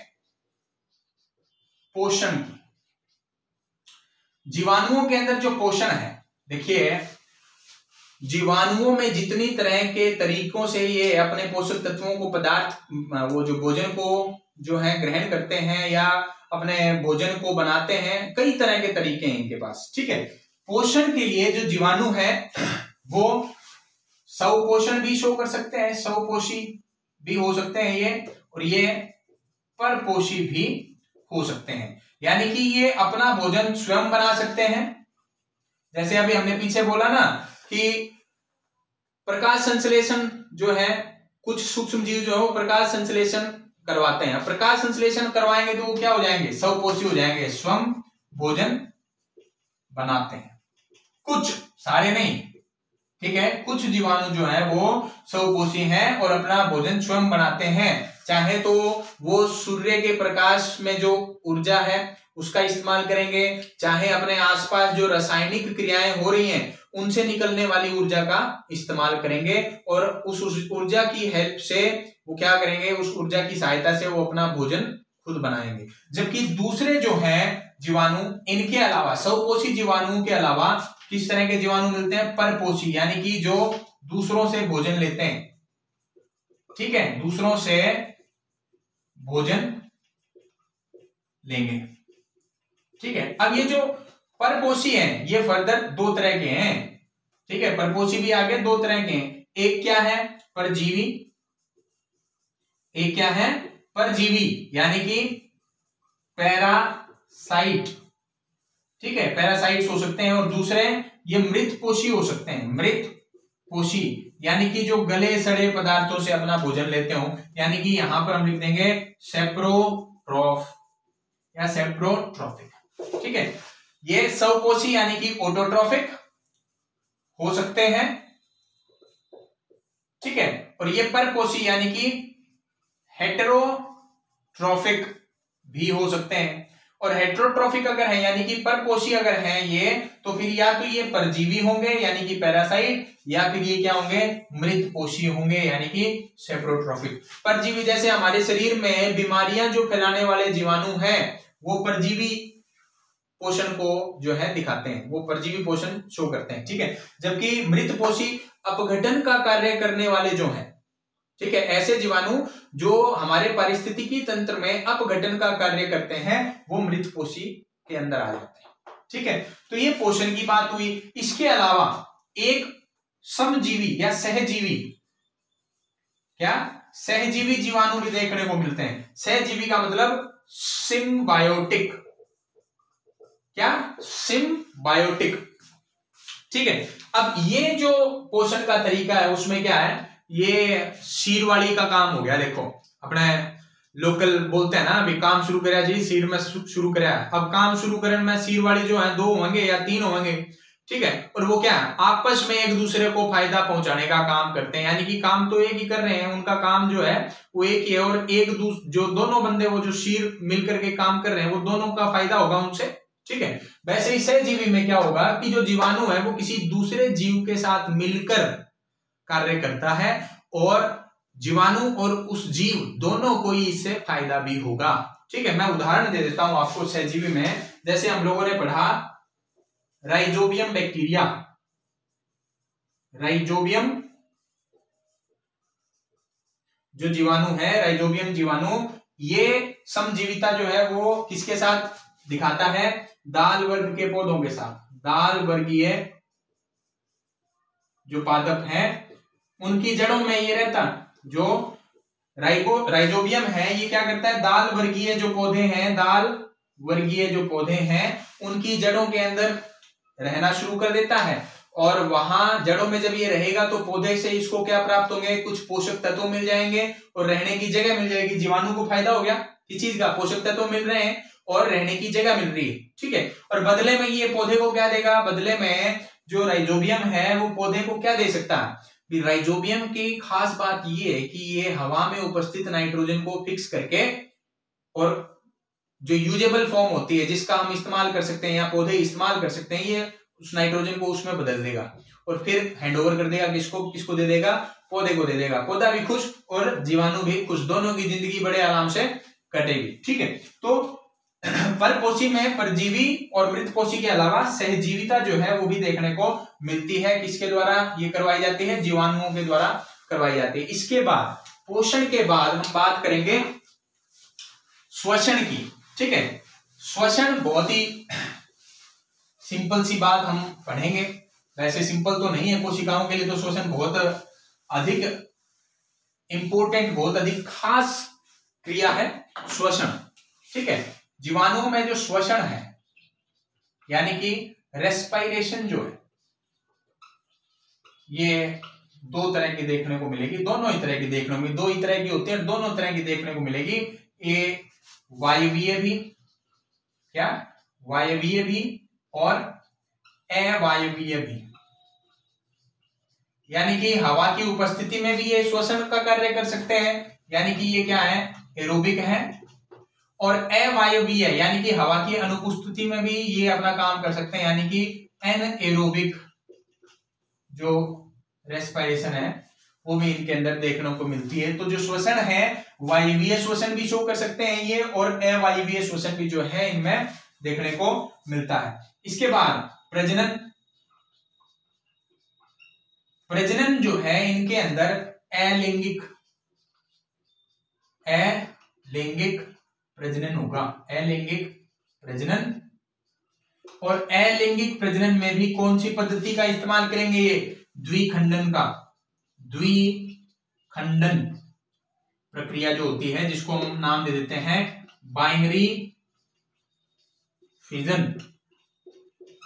पोषण की। जीवाणुओं के अंदर जो पोषण है, देखिए जीवाणुओं में जितनी तरह के तरीकों से ये अपने पोषक तत्वों को, पदार्थ, वो जो भोजन को जो है ग्रहण करते हैं या अपने भोजन को बनाते हैं, कई तरह के तरीके हैं इनके पास, ठीक है। पोषण के लिए जो जीवाणु है वो स्वपोषण भी शो कर सकते हैं, स्वपोषी भी हो सकते हैं ये, और ये परपोषी भी हो सकते हैं, यानी कि ये अपना भोजन स्वयं बना सकते हैं। जैसे अभी हमने पीछे बोला ना कि प्रकाश संश्लेषण जो है, कुछ सूक्ष्म जीव जो है वो प्रकाश संश्लेषण करवाते हैं। प्रकाश संश्लेषण करवाएंगे तो वो क्या हो जाएंगे, स्वपोषी हो जाएंगे, स्वयं भोजन बनाते हैं। कुछ, सारे नहीं, ठीक है। कुछ जीवाणु जो है वो स्वपोषी हैं और अपना भोजन स्वयं बनाते हैं, चाहे तो वो सूर्य के प्रकाश में जो ऊर्जा है उसका इस्तेमाल करेंगे, चाहे अपने आसपास जो रासायनिक क्रियाएं हो रही हैं उनसे निकलने वाली ऊर्जा का इस्तेमाल करेंगे, और उस ऊर्जा की हेल्प से वो क्या करेंगे, उस ऊर्जा की सहायता से वो अपना भोजन खुद बनाएंगे। जबकि दूसरे जो हैं जीवाणु, इनके अलावा, स्वपोषी जीवाणुओं के अलावा किस तरह के जीवाणु मिलते हैं, परपोषी, यानी कि जो दूसरों से भोजन लेते हैं, ठीक है, दूसरों से भोजन लेंगे, ठीक है। अब ये जो परपोषी हैं ये फर्दर दो तरह के हैं, ठीक है। परपोषी भी आगे दो तरह के हैं। एक क्या है, परजीवी, एक क्या है परजीवी यानी कि पैरासाइट, ठीक है, पैरासाइट्स हो सकते हैं। और दूसरे ये मृतपोषी हो सकते हैं, मृतपोषी यानी कि जो गले सड़े पदार्थों से अपना भोजन लेते हो, यानी कि यहां पर हम लिख देंगे सेप्रोट्रॉफ या सेप्रोट्रॉफिक, ठीक है। ये स्वपोषी यानी कि ऑटोट्रॉफिक हो सकते हैं, ठीक है। और ये परपोषी यानी कि हेटेरोट्रॉफिक भी हो सकते हैं। और हेटेरोट्रॉफिक अगर है यानी कि परपोषी अगर है ये, तो फिर या तो ये परजीवी होंगे यानी कि पैरासाइट, या फिर ये क्या होंगे मृतपोषी होंगे यानी कि सेप्रोट्रॉफिक। परजीवी जैसे हमारे शरीर में बीमारियां जो फैलाने वाले जीवाणु हैं वो परजीवी पोषण को जो है दिखाते हैं, वो परजीवी पोषण शो करते हैं, ठीक है। जबकि मृतपोषी अपघटन का कार्य करने वाले जो हैं, ठीक है, ऐसे जीवाणु जो हमारे पारिस्थितिकी तंत्र में अपघटन का कार्य करते हैं वो मृतपोषी के अंदर आ जाते हैं, ठीक है। तो ये पोषण की बात हुई। इसके अलावा एक समजीवी या सहजीवी, क्या सहजीवी जीवाणु भी देखने को मिलते हैं। सहजीवी का मतलब सिम्बायोटिक, क्या सिम्बायोटिक, ठीक है। अब ये जो पोषण का तरीका है उसमें क्या है, ये शीरवाड़ी का काम हो गया। देखो अपने लोकल बोलते हैं ना, अभी काम शुरू करा जी, शीर में शुरू करा। अब काम शुरू करने में शीरवाड़ी जो है 2 होंगे या 3 होंगे, ठीक है। और वो क्या है आपस में एक दूसरे को फायदा पहुंचाने का काम करते हैं, यानी कि काम तो एक ही कर रहे हैं, उनका काम जो है वो एक ही है। और जो दोनों बंदे वो जो शीर मिलकर के काम कर रहे हैं वो दोनों का फायदा होगा उनसे, ठीक है। वैसे ही सहजीवी में क्या होगा कि जो जीवाणु है वो किसी दूसरे जीव के साथ मिलकर कार्य करता है और जीवाणु और उस जीव दोनों को ही इससे फायदा भी होगा, ठीक है। मैं उदाहरण दे देता हूं आपको सहजीवी में। जैसे हम लोगों ने पढ़ा राइजोबियम बैक्टीरिया, राइजोबियम जो जीवाणु है, राइजोबियम जीवाणु, ये समजीविता जो है वो किसके साथ दिखाता है, दाल वर्ग के पौधों के साथ। दाल वर्गीय जो पादप हैं उनकी जड़ों में ये रहता, जो राइजोबियम है ये क्या करता है, दाल वर्गीय जो पौधे हैं, दाल वर्गीय जो पौधे हैं उनकी जड़ों के अंदर रहना शुरू कर देता है। और वहां जड़ों में जब ये रहेगा तो पौधे से इसको क्या प्राप्त होंगे, कुछ पोषक तत्व मिल जाएंगे और रहने की जगह मिल जाएगी। जीवाणु को फायदा हो गया, किस चीज का, पोषक तत्व मिल रहे हैं और रहने की जगह मिल रही है, ठीक है। और बदले में ये पौधे को क्या देगा, बदले में जो राइजोबियम है वो पौधे को क्या दे सकता है। राइजोबियम की खास बात ये है कि ये हवा में उपस्थित नाइट्रोजन को फिक्स करके और जो यूजेबल फॉर्म होती है जिसका हम इस्तेमाल कर सकते हैं या पौधे इस्तेमाल कर सकते हैं, ये उस नाइट्रोजन को उसमें बदल देगा और फिर हैंडओवर कर देगा, किसको दे देगा, पौधे को दे देगा। पौधा भी खुश और जीवाणु भी खुश, दोनों की जिंदगी बड़े आराम से कटेगी, ठीक है। तो परपोषी में परजीवी और मृतपोषी के अलावा सहजीविता जो है वो भी देखने को मिलती है। किसके द्वारा ये करवाई जाती है, जीवाणुओं के द्वारा करवाई जाती है। इसके बाद पोषण के बाद हम बात करेंगे श्वसन की, ठीक है। श्वसन बहुत ही सिंपल सी बात हम पढ़ेंगे, वैसे सिंपल तो नहीं है कोशिकाओं के लिए, तो श्वसन बहुत अधिक इंपॉर्टेंट, बहुत अधिक खास क्रिया है श्वसन, ठीक है। जीवाणुओं में जो श्वसन है यानी कि रेस्पिरेशन जो है ये 2 तरह की देखने को मिलेगी, दोनों ही तरह की देखने को, 2 ही तरह की होती है, दोनों तरह की देखने को मिलेगी। ये वायवीय भी, क्या वायवीय भी और अवायवीय भी, यानी कि हवा की उपस्थिति में भी ये श्वसन का कार्य कर सकते हैं, यानी कि ये क्या है, एरोबिक है। और अवायवीय यानी कि हवा की अनुपस्थिति में भी ये अपना काम कर सकते हैं, यानी कि एनएरोबिक जो रेस्पिरेशन है वो भी इनके अंदर देखने को मिलती है। तो जो श्वसन है वायवीय श्वसन भी शो कर सकते हैं ये, और अवायवीय श्वसन भी जो है इनमें देखने को मिलता है। इसके बाद प्रजनन, प्रजनन जो है इनके अंदर अलिंगिक प्रजनन होगा, अलिंगिक प्रजनन। और अलिंगिक प्रजनन में भी कौन सी पद्धति का इस्तेमाल करेंगे, ये द्विखंडन का, द्विखंडन खंडन प्रक्रिया जो होती है, जिसको हम नाम दे देते हैं बाइनरी फिजन।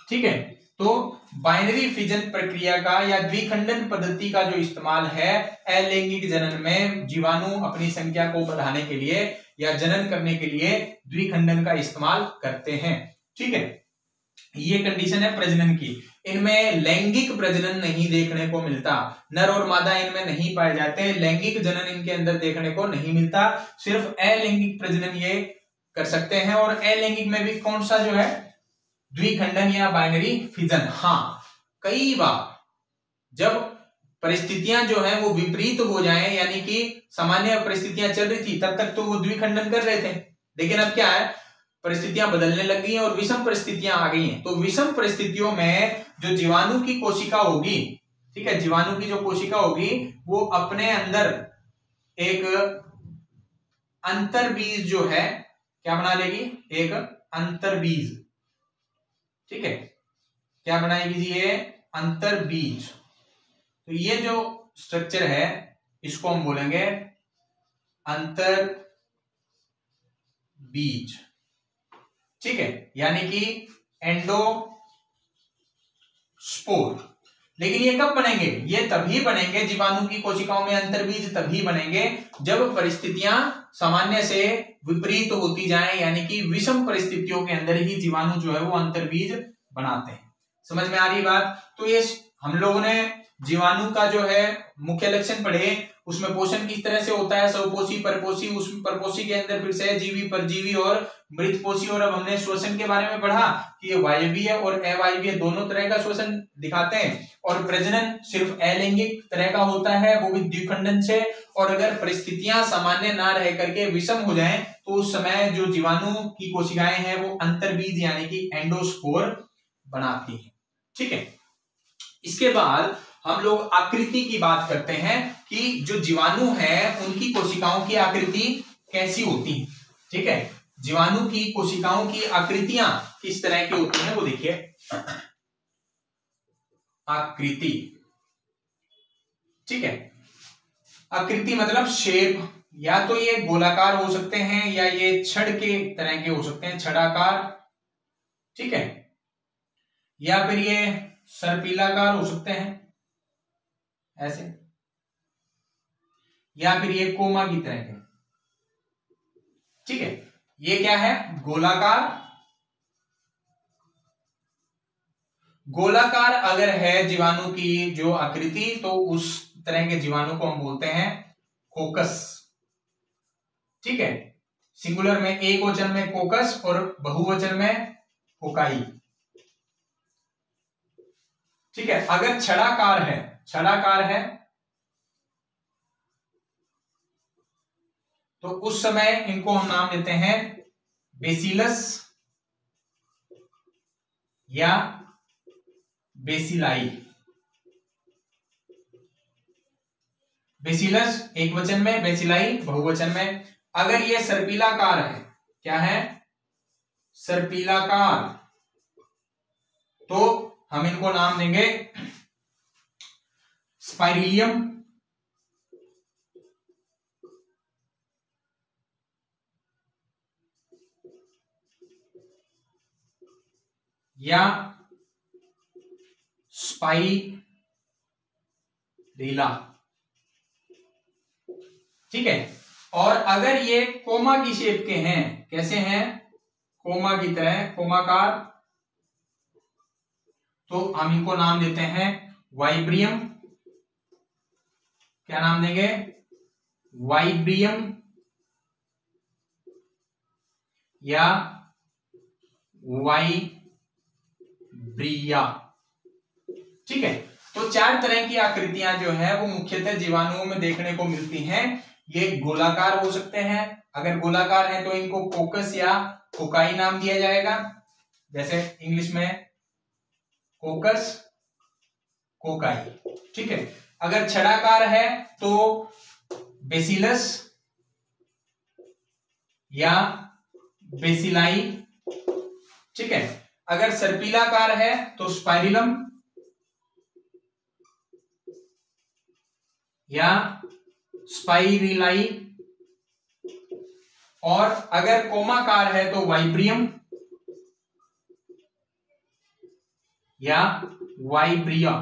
ठीक है, तो बाइनरी फिजन प्रक्रिया का या द्विखंडन पद्धति का जो इस्तेमाल है अलैंगिक जनन में, जीवाणु अपनी संख्या को बढ़ाने के लिए या जनन करने के लिए द्विखंडन का इस्तेमाल करते हैं। ठीक है, ये कंडीशन है प्रजनन की। इनमें लैंगिक प्रजनन नहीं देखने को मिलता, नर और मादा इनमें नहीं पाए जाते, लैंगिक जनन इनके अंदर देखने को नहीं मिलता, सिर्फ अलैंगिक प्रजनन ये कर सकते हैं। और अलैंगिक में भी कौन सा जो है, द्विखंडन या बाइनरी फिजन। हाँ, कई बार जब परिस्थितियां जो है वो विपरीत हो जाएं, यानी कि सामान्य परिस्थितियां चल रही थी तब तक तो वो द्विखंडन कर रहे थे, लेकिन अब क्या है, परिस्थितियां बदलने लग गई हैं और विषम परिस्थितियां आ गई हैं। तो विषम परिस्थितियों में जो जीवाणु की कोशिका होगी, ठीक है, जीवाणु की जो कोशिका होगी वो अपने अंदर एक अंतर्बीज जो है क्या बना लेगी, एक अंतर्बीज। ठीक है, क्या बनाएगी जी, ये अंतर्बीज। तो ये जो स्ट्रक्चर है इसको हम बोलेंगे अंतर्बीज। ठीक है, यानी कि एंडोस्पोर। लेकिन ये कब बनेंगे, ये तभी बनेंगे, जीवाणु की कोशिकाओं में अंतर्बीज तभी बनेंगे जब परिस्थितियां सामान्य से विपरीत होती जाएं, यानी कि विषम परिस्थितियों के अंदर ही जीवाणु जो है वो अंतर्बीज बनाते हैं। समझ में आ रही बात। तो ये हम लोगों ने जीवाणु का जो है मुख्य लक्षण पढ़े, उसमें पोषण किस तरह से होता है, स्वपोषी, परपोषी, उसमें परपोषी के अंदर फिर सहजीवी, परजीवी और मृतपोषी। और अब हमने श्वसन के बारे में पढ़ा कि ये वायवीय और अवायवीय दोनों तरह का श्वसन दिखाते हैं, और प्रजनन सिर्फ अलैंगिक तरह का होता है, वो भी द्विखंडन से। और अगर परिस्थितियां सामान्य ना रह करके विषम हो जाएं तो उस समय जो जीवाणु की कोशिकाएं हैं वो अंतर्बीज यानी कि एंडोस्पोर बनाती है। ठीक है, इसके बाद हम लोग आकृति की बात करते हैं कि जो जीवाणु है उनकी कोशिकाओं की आकृति कैसी होती है। ठीक है, जीवाणु की कोशिकाओं की आकृतियां किस तरह की होती हैं वो देखिए। आकृति, ठीक है, आकृति मतलब शेप, या तो ये गोलाकार हो सकते हैं या ये छड़ के तरह के हो सकते हैं, छड़ाकार। ठीक है, या फिर ये सर्पिलाकार हो सकते हैं ऐसे, या फिर ये कोमा की तरह के। ठीक है, ये क्या है, गोलाकार। गोलाकार अगर है जीवाणु की जो आकृति तो उस तरह के जीवाणु को हम बोलते हैं कोकस। ठीक है, सिंगुलर में एक वचन में कोकस और बहुवचन में कोकाई। ठीक है, अगर छड़ाकार है, छड़ाकार है तो उस समय इनको हम नाम देते हैं बेसिलस या बेसिलाई। बेसिलस एक वचन में, बेसिलाई बहुवचन में। अगर ये सर्पिलाकार है, क्या है, सर्पिलाकार, तो हम इनको नाम देंगे स्पाइरिलियम या स्पाइरेला। ठीक है, और अगर ये कोमा की शेप के हैं, कैसे हैं, कोमा की तरह, कोमाकार, तो हम इनको नाम देते हैं वाइब्रियम। क्या नाम देंगे, वाइब्रियम या वाइब्रिया। ठीक है, तो चार तरह की आकृतियां जो है वो मुख्यतः जीवाणुओं में देखने को मिलती हैं। ये गोलाकार हो सकते हैं, अगर गोलाकार है तो इनको कोकस या कोकाई नाम दिया जाएगा, जैसे इंग्लिश में कोकस, कोकाई। ठीक है, अगर छड़ाकार है तो बेसिलस या बेसिलाई। ठीक है, अगर सर्पिलाकार है तो स्पाइरिलम या स्पाइरिलाई, और अगर कोमाकार है तो वाइब्रियम या वाइब्रिया।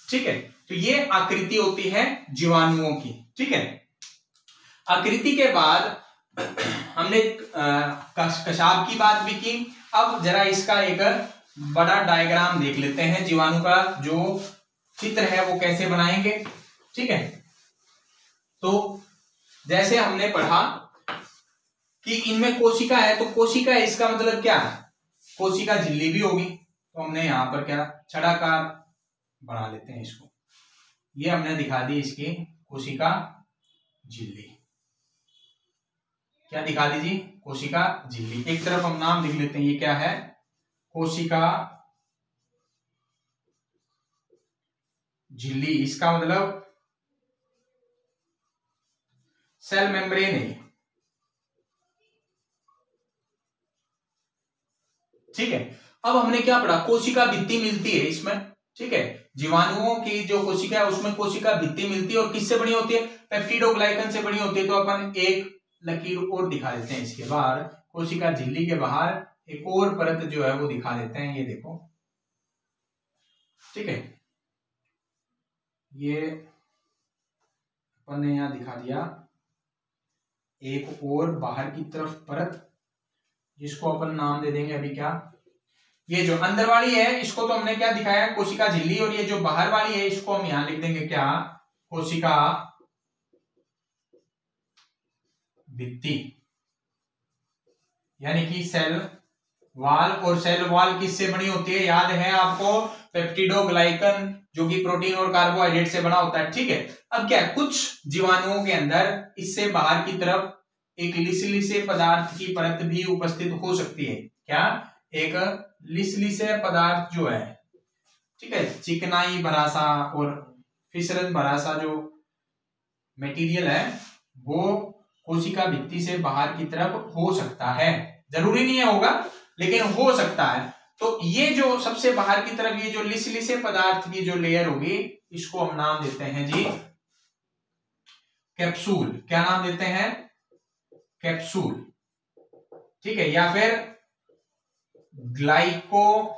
ठीक है, तो ये आकृति होती है जीवाणुओं की। ठीक है, आकृति के बाद हमने कशाब की बात भी की। अब जरा इसका एक बड़ा डायग्राम देख लेते हैं, जीवाणु का जो चित्र है वो कैसे बनाएंगे। ठीक है, तो जैसे हमने पढ़ा कि इनमें कोशिका है, तो कोशिका है इसका मतलब क्या है, कोशिका झिल्ली भी होगी। तो हमने यहां पर क्या छड़ाकार बना लेते हैं इसको, ये हमने दिखा दी इसकी कोशिका झिल्ली। क्या दिखा दीजिए, कोशिका झिल्ली। एक तरफ हम नाम लिख लेते हैं, ये क्या है, कोशिका झिल्ली। इसका मतलब सेल मेम्ब्रेन है। ठीक है, अब हमने क्या पढ़ा, कोशिका भित्ति मिलती है इसमें। ठीक है, जीवाणुओं की जो कोशिका है उसमें कोशिका भित्ति मिलती है, और किससे बनी होती है, पेप्टिडोग्लाइकन से बनी होती है। तो अपन एक लकीर और दिखा देते हैं इसके बाहर, कोशिका झिल्ली के बाहर एक और परत जो है वो दिखा देते हैं, ये देखो। ठीक है, ये अपन ने यहां दिखा दिया एक और बाहर की तरफ परत, जिसको अपन नाम दे देंगे अभी क्या, ये जो अंदर वाली है इसको तो हमने क्या दिखाया, कोशिका झिल्ली, और ये जो बाहर वाली है इसको हम यहां लिख देंगे क्या, कोशिका भित्ति, यानी कि सेल वाल। और सेल वाल किससे बनी होती है, याद है आपको, पेप्टिडोग्लाइकन, जो कि प्रोटीन और कार्बोहाइड्रेट से बना होता है। ठीक है, अब क्या, कुछ जीवाणुओं के अंदर इससे बाहर की तरफ एक लिसलिसे पदार्थ की परत भी उपस्थित हो सकती है। क्या, एक लिसलिसे पदार्थ जो है, ठीक है, चिकनाई भरा सा और फिसलन भरा सा जो मटेरियल है वो कोशिका भित्ति से बाहर की तरफ हो सकता है, जरूरी नहीं है होगा, लेकिन हो सकता है। तो ये जो सबसे बाहर की तरफ ये जो लिसलिसे पदार्थ की जो लेयर होगी, इसको हम नाम देते हैं जी कैप्सूल। क्या नाम देते हैं, कैप्सूल। ठीक है, या फिर ग्लाइकोकैलिक्स,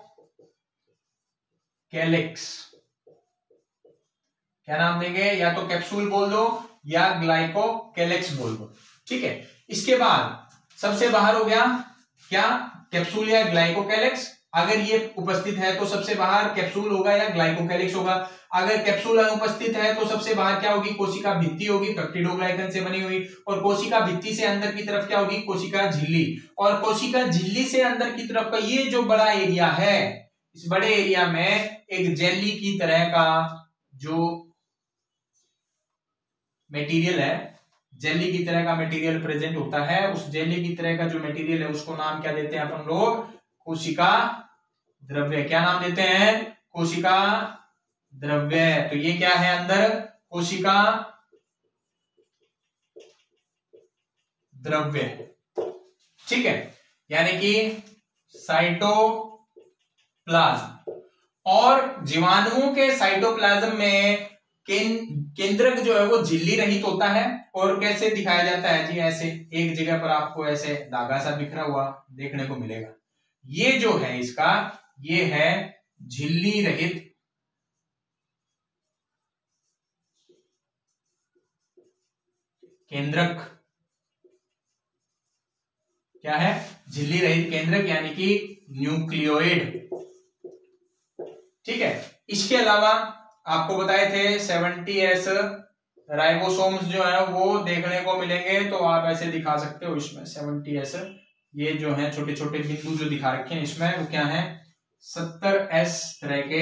क्या नाम देंगे, या तो कैप्सूल बोल दो या ग्लाइकोकैलिक्स बोल दो। ठीक है, इसके बाद सबसे बाहर हो गया क्या, कैप्सूल या ग्लाइकोकैलिक्स। अगर ये उपस्थित है तो सबसे बाहर कैप्सूल होगा या ग्लाइकोकैलिक्स होगा। अगर कैप्सूल अनुपस्थित है तो सबसे बाहर क्या होगी, कोशिका भित्ति होगी, पेप्टिडोग्लाइकन से बनी हुई, और कोशिका भित्ति से अंदर की तरफ क्या होगी, कोशिका झिल्ली। और कोशिका झिल्ली से अंदर की तरफ का ये जो बड़ा एरिया है, इस बड़े एरिया में एक जेली की तरह का जो मटेरियल है, जेली की तरह का मटेरियल प्रेजेंट होता है। उस जेली की तरह का जो मटेरियल है उसको नाम क्या देते हैं अपन लोग, कोशिका द्रव्य। क्या नाम देते हैं, कोशिका द्रव्य। तो ये क्या है अंदर, कोशिका द्रव्य। ठीक है, यानी कि साइटोप्लाज्म। और जीवाणुओं के साइटोप्लाज्म में केंद्रक जो है वो झिल्ली रहित होता है। और कैसे दिखाया जाता है जी, ऐसे एक जगह पर आपको ऐसे धागा सा बिखरा हुआ देखने को मिलेगा। ये जो है इसका, ये है झिल्ली रहित केंद्रक। क्या है, झिल्ली रहित केंद्रक, यानी कि न्यूक्लियोइड। ठीक है, इसके अलावा आपको बताए थे 70S राइबोसोम्स जो है वो देखने को मिलेंगे। तो आप ऐसे दिखा सकते हो इसमें 70S, ये जो है छोटे छोटे बिंदु जो दिखा रखे हैं इसमें, वो क्या है, 70S तरह के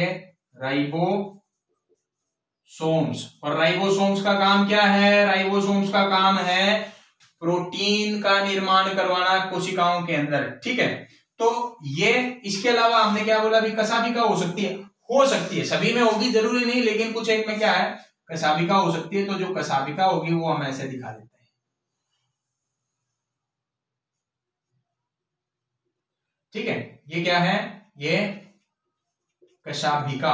राइबोसोम्स। और राइबोसोम्स का काम क्या है, राइबोसोम्स का काम है प्रोटीन का निर्माण करवाना कोशिकाओं के अंदर। ठीक है, तो ये, इसके अलावा हमने क्या बोला अभी, कशाभिका हो सकती है, हो सकती है, सभी में होगी जरूरी नहीं, लेकिन कुछ एक में क्या है, कशाभिका हो सकती है। तो जो कशाभिका होगी वो हम ऐसे दिखा देते हैं। ठीक है, ये क्या है, ये कशाभिका।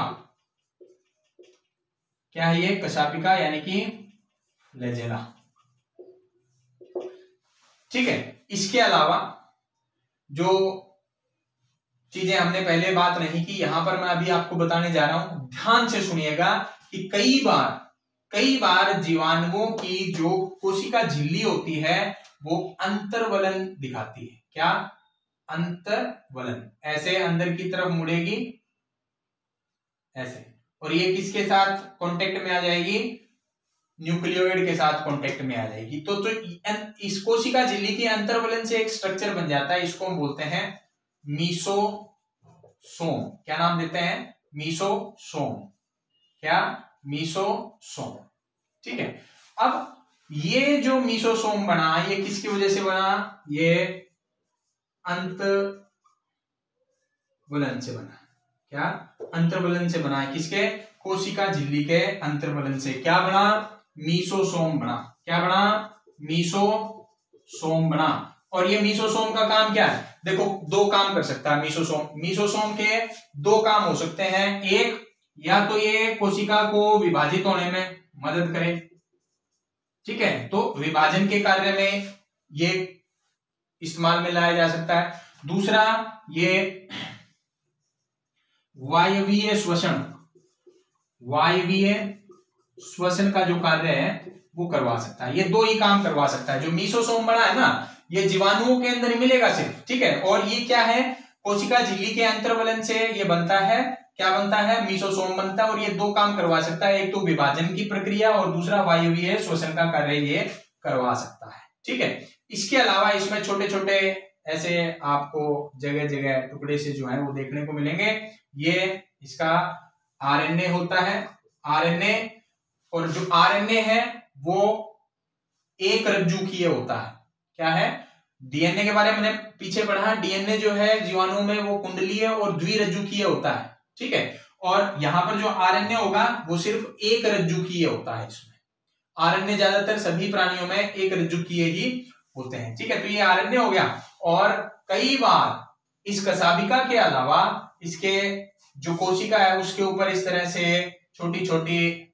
क्या है ये? कशापिका यानी कि फ्लैजेला। ठीक है, इसके अलावा जो चीजें हमने पहले बात नहीं की, यहां पर मैं अभी आपको बताने जा रहा हूं, ध्यान से सुनिएगा कि कई बार जीवाणुओं की जो कोशिका झिल्ली होती है वो अंतर्वलन दिखाती है। क्या? अंतर्वलन। ऐसे अंदर की तरफ मुड़ेगी ऐसे, और ये किसके साथ कांटेक्ट में आ जाएगी? न्यूक्लियोइड के साथ कांटेक्ट में आ जाएगी। तो इस कोशिका झिल्ली के अंतर्वलन से एक स्ट्रक्चर बन जाता है, इसको हम बोलते हैं मीसोसोम। क्या नाम देते हैं? मीसोसोम। क्या? मीसोसोम। ठीक है, अब ये जो मीसोसोम बना, ये किसकी वजह से बना? ये अंतर्वलन से बना। क्या? अंतर्वलन से बना है। किसके? कोशिका झिल्ली के अंतर्वलन से। क्या बना? मीसोसोम बना। क्या बना? मीसोसोम बना। और ये मीसोसोम का काम क्या है? देखो, दो काम कर सकता है मीसोसोम के दो काम हो सकते हैं। एक, या तो ये कोशिका को विभाजित होने में मदद करे, ठीक है, तो विभाजन के कार्य में ये इस्तेमाल में लाया जा सकता है। दूसरा, ये वायवीय श्वसन का जो कार्य है वो करवा सकता है। ये दो ही काम करवा सकता है। जो मीसोसोम बना है ना, ये जीवाणुओं के अंदर मिलेगा सिर्फ, ठीक है, और ये क्या है? कोशिका झिल्ली के अंतर्वलन से ये बनता है। क्या बनता है? मीसोसोम बनता है, और ये दो काम करवा सकता है, एक तो विभाजन की प्रक्रिया और दूसरा वायवीय श्वसन का कार्य ये करवा सकता है। ठीक है, इसके अलावा इसमें छोटे छोटे ऐसे आपको जगह जगह टुकड़े से जो है वो देखने को मिलेंगे। ये इसका आरएनए होता है, आरएनए, और जो आरएनए है वो एक रज्जुकीय होता है। क्या है? डीएनए के बारे में मैंने पीछे पढ़ा, डीएनए जो है जीवाणु में वो कुंडलीय और द्विरज्जुकीय होता है। ठीक है, और यहां पर जो आरएनए होगा वो सिर्फ एक रज्जुकीय होता है। इसमें आरएनए ज्यादातर सभी प्राणियों में एक रज्जुकीय ही होते हैं। ठीक है, तो ये आरएनए हो गया। और कई बार इस कशाभिका के अलावा इसके जो कोशिका है उसके ऊपर इस तरह से छोटी छोटी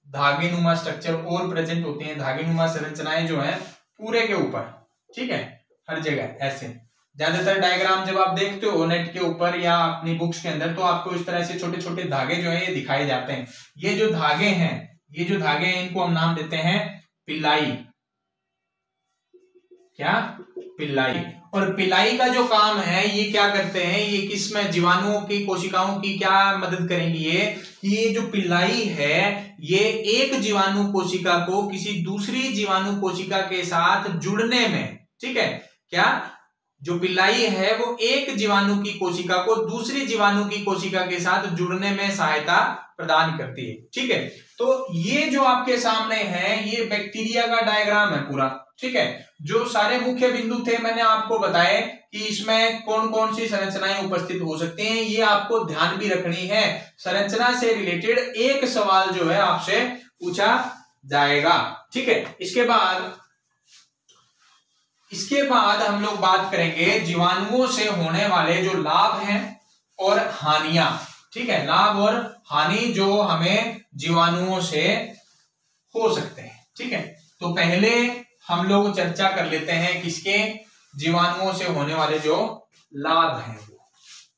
धागेनुमा स्ट्रक्चर और प्रेजेंट होते हैं। धागेनुमा संरचनाएं जो है पूरे के ऊपर, ठीक है, हर जगह ऐसे। ज्यादातर डायग्राम जब आप देखते हो नेट के ऊपर या अपनी बुक्स के अंदर, तो आपको इस तरह से छोटे छोटे धागे जो है ये दिखाए जाते हैं। ये जो धागे हैं इनको हम नाम देते हैं पिल्लाई। क्या? पिल्लाई। और पिल्लाई का जो काम है ये क्या करते हैं? ये किसमें? जीवाणुओं की कोशिकाओं की क्या मदद करेंगी? ये जो पिल्लाई है ये एक जीवाणु कोशिका को किसी दूसरी जीवाणु कोशिका के साथ जुड़ने में, ठीक है, क्या? जो पिल्लाई है वो एक जीवाणु की कोशिका को दूसरी जीवाणु की कोशिका के साथ जुड़ने में सहायता प्रदान करती है। ठीक है, तो ये जो आपके सामने है ये बैक्टीरिया का डायग्राम है पूरा। ठीक है, जो सारे मुख्य बिंदु थे मैंने आपको बताए कि इसमें कौन कौन सी संरचनाएं उपस्थित हो सकती हैं, ये आपको ध्यान भी रखनी है। संरचना से रिलेटेड एक सवाल जो है आपसे पूछा जाएगा। ठीक है, इसके बाद हम लोग बात करेंगे जीवाणुओं से होने वाले जो लाभ हैं और हानियां। ठीक है, लाभ और हानि जो हमें जीवाणुओं से हो सकते हैं। ठीक है, तो पहले हम लोग चर्चा कर लेते हैं किसके? जीवाणुओं से होने वाले जो लाभ हैं वो।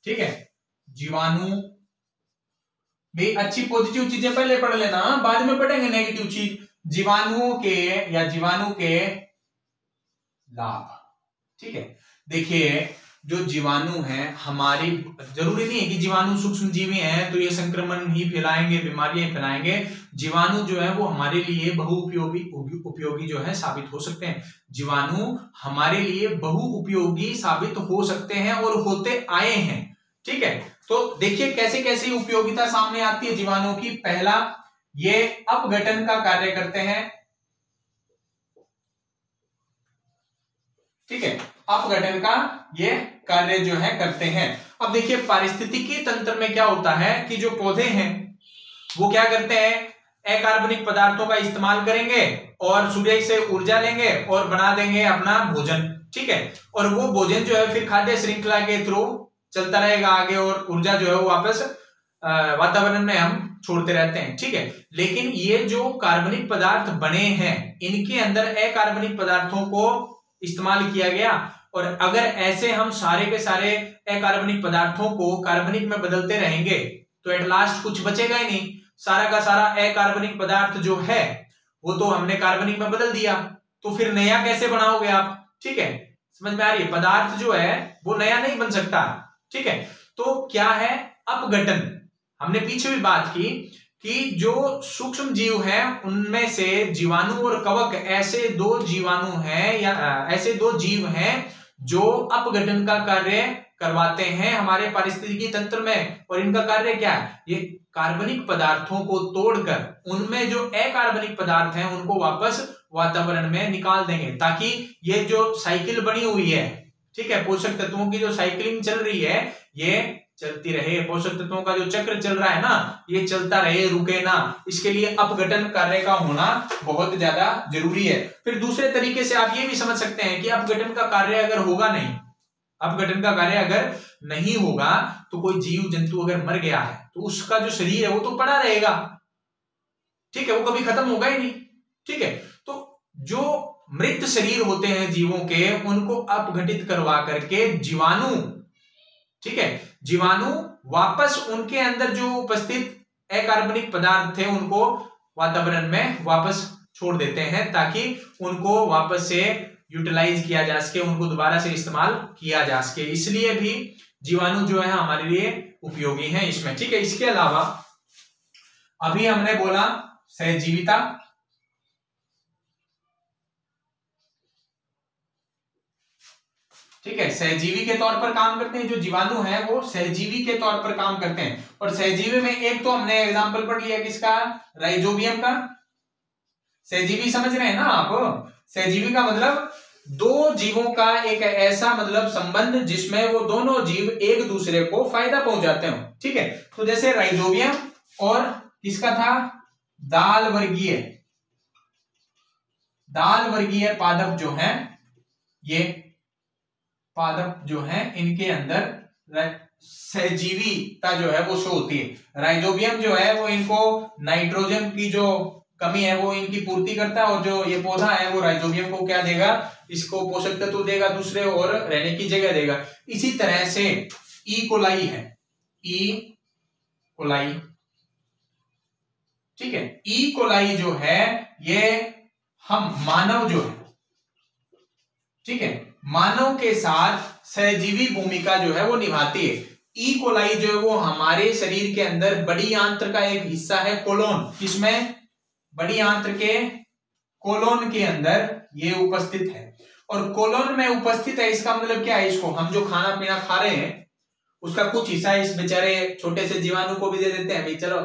ठीक है, जीवाणु भी अच्छी पॉजिटिव चीजें पहले पढ़ लेना, बाद में पढ़ेंगे नेगेटिव चीज। जीवाणु के लाभ। ठीक है, देखिए जो जीवाणु हैं हमारी, जरूरी नहीं है कि जीवाणु सूक्ष्म जीवी हैं तो ये संक्रमण ही फैलाएंगे, बीमारियां फैलाएंगे। जीवाणु जो है वो हमारे लिए बहुउपयोगी जो है साबित हो सकते हैं। जीवाणु हमारे लिए बहुउपयोगी साबित हो सकते हैं और होते आए हैं। ठीक है, तो देखिए कैसे कैसे उपयोगिता सामने आती है जीवाणुओं की। पहला, ये अपघटन का कार्य करते हैं। ठीक है, अपघटन का ये कार्य जो है करते हैं। अब देखिए पारिस्थितिकी तंत्र में क्या होता है कि जो पौधे हैं वो क्या करते हैं? अकार्बनिक पदार्थों का इस्तेमाल करेंगे और सूर्य से ऊर्जा लेंगे और बना देंगे अपना भोजन। ठीक है, और वो भोजन जो है फिर खाद्य श्रृंखला के थ्रू चलता रहेगा आगे और ऊर्जा जो है वो वापस वातावरण में हम छोड़ते रहते हैं, ठीक है। लेकिन ये जो कार्बनिक पदार्थ बने हैं इनके अंदर अकार्बनिक पदार्थों को इस्तेमाल किया गया, और अगर ऐसे हम सारे के सारे अकार्बनिक पदार्थों को कार्बनिक में बदलते रहेंगे तो एट लास्ट कुछ बचेगा ही नहीं। सारा का सारा अकार्बनिक पदार्थ जो है वो तो हमने कार्बनिक में बदल दिया, तो फिर नया कैसे बनाओगे आप, ठीक है। समझ में आ रही है, पदार्थ जो है वो नया नहीं बन सकता, ठीक है। तो क्या है अपघटन, हमने पीछे भी बात की कि जो सूक्ष्म जीव हैं उनमें से जीवाणु और कवक ऐसे दो जीवाणु हैं या ऐसे दो जीव हैं जो अपघटन का कार्य करवाते हैं हमारे पारिस्थितिकी तंत्र में। और इनका कार्य क्या है, ये कार्बनिक पदार्थों को तोड़कर उनमें जो अकार्बनिक पदार्थ हैं उनको वापस वातावरण में निकाल देंगे, ताकि ये जो साइकिल बनी हुई है, ठीक है, पोषक तत्वों की जो साइकिलिंग चल रही है ये चलती रहे, पोषक तत्वों का जो चक्र चल रहा है ना ये चलता रहे, रुके ना। इसके लिए अपघटन कार्य का होना बहुत ज्यादा जरूरी है। फिर दूसरे तरीके से आप ये भी समझ सकते हैं कि अपघटन का कार्य अगर होगा नहीं, अपघटन का कार्य अगर नहीं होगा तो कोई जीव जंतु अगर मर गया है तो उसका जो शरीर है वो तो पड़ा रहेगा, ठीक है, वो कभी खत्म होगा ही नहीं, ठीक है। तो जो मृत शरीर होते हैं जीवों के उनको अपघटित करवा करके जीवाणु, ठीक है, जीवाणु वापस उनके अंदर जो उपस्थित अकार्बनिक पदार्थ थे उनको वातावरण में वापस छोड़ देते हैं, ताकि उनको वापस से यूटिलाइज किया जा सके, उनको दोबारा से इस्तेमाल किया जा सके। इसलिए भी जीवाणु जो है हमारे लिए उपयोगी हैं इसमें, ठीक है। इसके अलावा अभी हमने बोला सहजीविता, ठीक है, सहजीवी के तौर पर काम करते हैं, जो जीवाणु है वो सहजीवी के तौर पर काम करते हैं। और सहजीवी में एक तो हमने एग्जांपल पढ़ लिया किसका, राइजोबियम का। सहजीवी समझ रहे हैं ना आप, सहजीवी का मतलब दो जीवों का एक ऐसा मतलब संबंध जिसमें वो दोनों जीव एक दूसरे को फायदा पहुंचाते हो, ठीक है। तो जैसे राइजोबियम और किसका था, दाल वर्गीय पादप जो है, ये पादप जो है इनके अंदर सहजीवीता जो है वो शो होती है। राइजोबियम जो है वो इनको नाइट्रोजन की जो कमी है वो इनकी पूर्ति करता है, और जो ये पौधा है वो राइजोबियम को क्या देगा, इसको पोषक तत्व देगा दूसरे और रहने की जगह देगा। इसी तरह से ई कोलाई है, ई कोलाई, ठीक है। ई कोलाई जो है ये हम मानव जो है, ठीक है, मानव के साथ सहजीवी भूमिका जो है वो निभाती है। ई कोलाई जो है वो हमारे शरीर के अंदर बड़ी आंत्र का एक हिस्सा है, कोलोन, किसमें, बड़ी आंत्र के कोलोन के अंदर ये उपस्थित है। और कोलोन में उपस्थित है इसका मतलब क्या है, इसको हम जो खाना पीना खा रहे हैं उसका कुछ हिस्सा इस बेचारे छोटे से जीवाणु को भी दे देते हैं, भाई चलो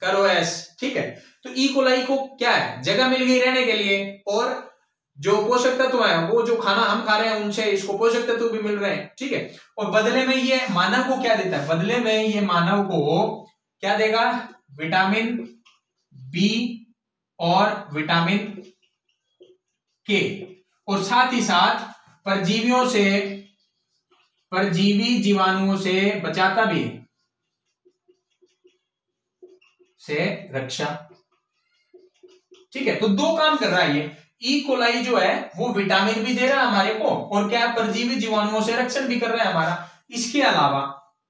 करो ऐस, ठीक है। तो ई कोलाई को क्या है, जगह मिल गई रहने के लिए, और जो पोषक तत्व है वो जो खाना हम खा रहे हैं उनसे इसको पोषक तत्व भी मिल रहे हैं, ठीक है। और बदले में ये मानव को क्या देता है, बदले में ये मानव को क्या देगा, विटामिन बी और विटामिन के, और साथ ही साथ परजीवियों से, परजीवी जीवाणुओं से बचाता भी है, से रक्षा, ठीक है। तो दो काम कर रहा है ये। ई कोलाई जो है वो विटामिन भी दे रहा है हमारे को, और क्या परजीवी जीवाणुओं से रक्षण भी कर रहा है हमारा। इसके अलावा,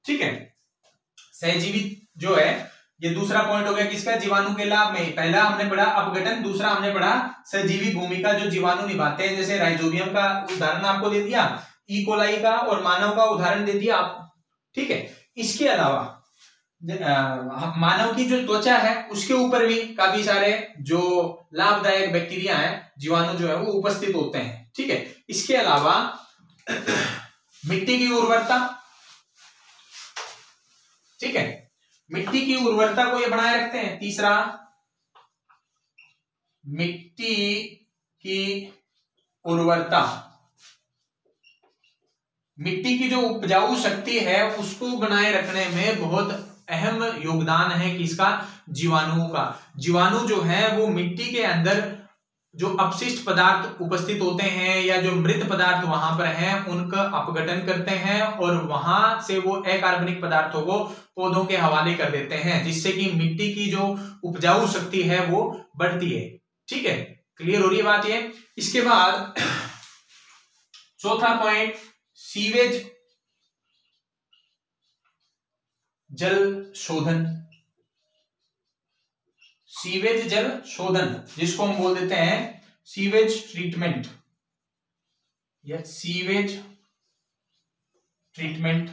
ठीक है, सहजीवी जो है ये दूसरा पॉइंट हो गया किसका, जीवाणु के लाभ में। पहला हमने पढ़ा अपघटन, दूसरा हमने पढ़ा सहजीवी भूमिका जो जीवाणु निभाते हैं। जैसे राइजोबियम का उदाहरण आपको दे दिया, ई कोलाई का और मानव का उदाहरण दे दिया आप, ठीक है। इसके अलावा मानव की जो त्वचा है उसके ऊपर भी काफी सारे जो लाभदायक बैक्टीरिया हैं, जीवाणु जो है वो उपस्थित होते हैं, ठीक है। इसके अलावा मिट्टी की उर्वरता, ठीक है, मिट्टी की उर्वरता को ये बनाए रखते हैं। तीसरा, मिट्टी की उर्वरता, मिट्टी की जो उपजाऊ शक्ति है उसको बनाए रखने में बहुत अहम योगदान है किसका, जीवाणुओं का। जीवाणु जो है वो मिट्टी के अंदर जो अपशिष्ट पदार्थ उपस्थित होते हैं या जो मृत पदार्थ वहां पर हैं उनका अपघटन करते हैं और वहां से वो अकार्बनिक पदार्थों को पौधों के हवाले कर देते हैं, जिससे कि मिट्टी की जो उपजाऊ शक्ति है वो बढ़ती है। ठीक है, क्लियर हो रही है बात ये। इसके बाद चौथा पॉइंट, सीवेज जल शोधन। सीवेज जल शोधन, जिसको हम बोल देते हैं सीवेज ट्रीटमेंट या सीवेज ट्रीटमेंट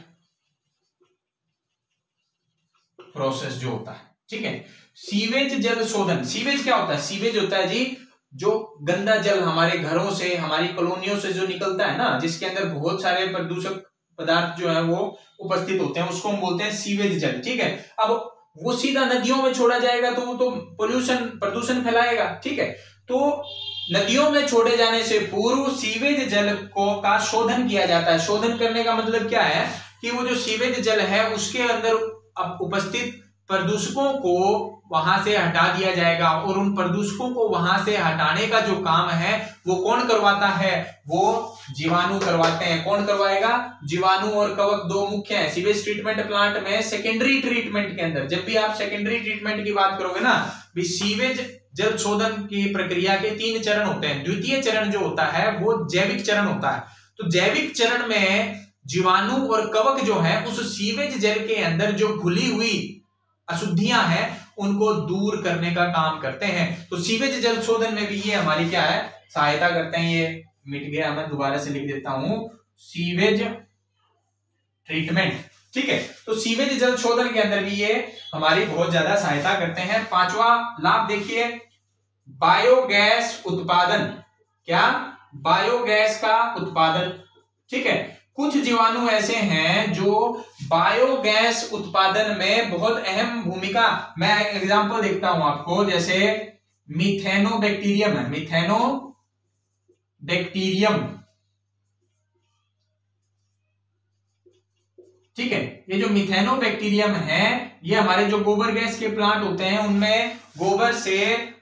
प्रोसेस जो होता है। ठीक है, सीवेज जल शोधन। सीवेज क्या होता है? सीवेज होता है जी जो गंदा जल हमारे घरों से, हमारी कॉलोनियों से जो निकलता है ना, जिसके अंदर बहुत सारे प्रदूषक पदार्थ जो है वो उपस्थित होते हैं, उसको हम बोलते हैं सीवेज जल। ठीक है, अब वो सीधा नदियों में छोड़ा जाएगा तो वो तो प्रदूषण फैलाएगा। ठीक है, तो नदियों में छोड़े जाने से पूर्व सीवेज जल का शोधन किया जाता है। शोधन करने का मतलब क्या है कि वो जो सीवेज जल है उसके अंदर अब उपस्थित प्रदूषकों को वहां से हटा दिया जाएगा, और उन प्रदूषकों को वहां से हटाने का जो काम है वो कौन करवाता है? वो जीवाणु करवाते हैं। कौन करवाएगा? जीवाणु और कवक दो मुख्य हैं सीवेज ट्रीटमेंट प्लांट में। सेकेंडरी ट्रीटमेंट के अंदर, जब भी आप सेकेंडरी ट्रीटमेंट की बात करोगे ना, भी सीवेज जल शोधन की प्रक्रिया के 3 चरण होते हैं। द्वितीय चरण जो होता है वो जैविक चरण होता है। तो जैविक चरण में जीवाणु और कवक जो है उस सीवेज जल के अंदर जो घुली हुई अशुद्धियां हैं उनको दूर करने का काम करते हैं। तो सीवेज जल शोधन में भी ये हमारी क्या है? सहायता करते हैं। ये मिट गया, मैं दोबारा से लिख देता हूं, सीवेज ट्रीटमेंट। ठीक है, तो सीवेज जल शोधन के अंदर भी ये हमारी बहुत ज्यादा सहायता करते हैं। 5वां लाभ देखिए, बायोगैस उत्पादन। क्या? बायोगैस का उत्पादन। ठीक है, कुछ जीवाणु ऐसे हैं जो बायोगैस उत्पादन में बहुत अहम भूमिका, मैं एग्जांपल देखता हूं आपको, जैसे मिथेनोबैक्टीरियम है। मिथेनोबैक्टीरियम, ठीक है, ये जो मिथेनोबैक्टीरियम है ये हमारे जो गोबर गैस के प्लांट होते हैं उनमें गोबर से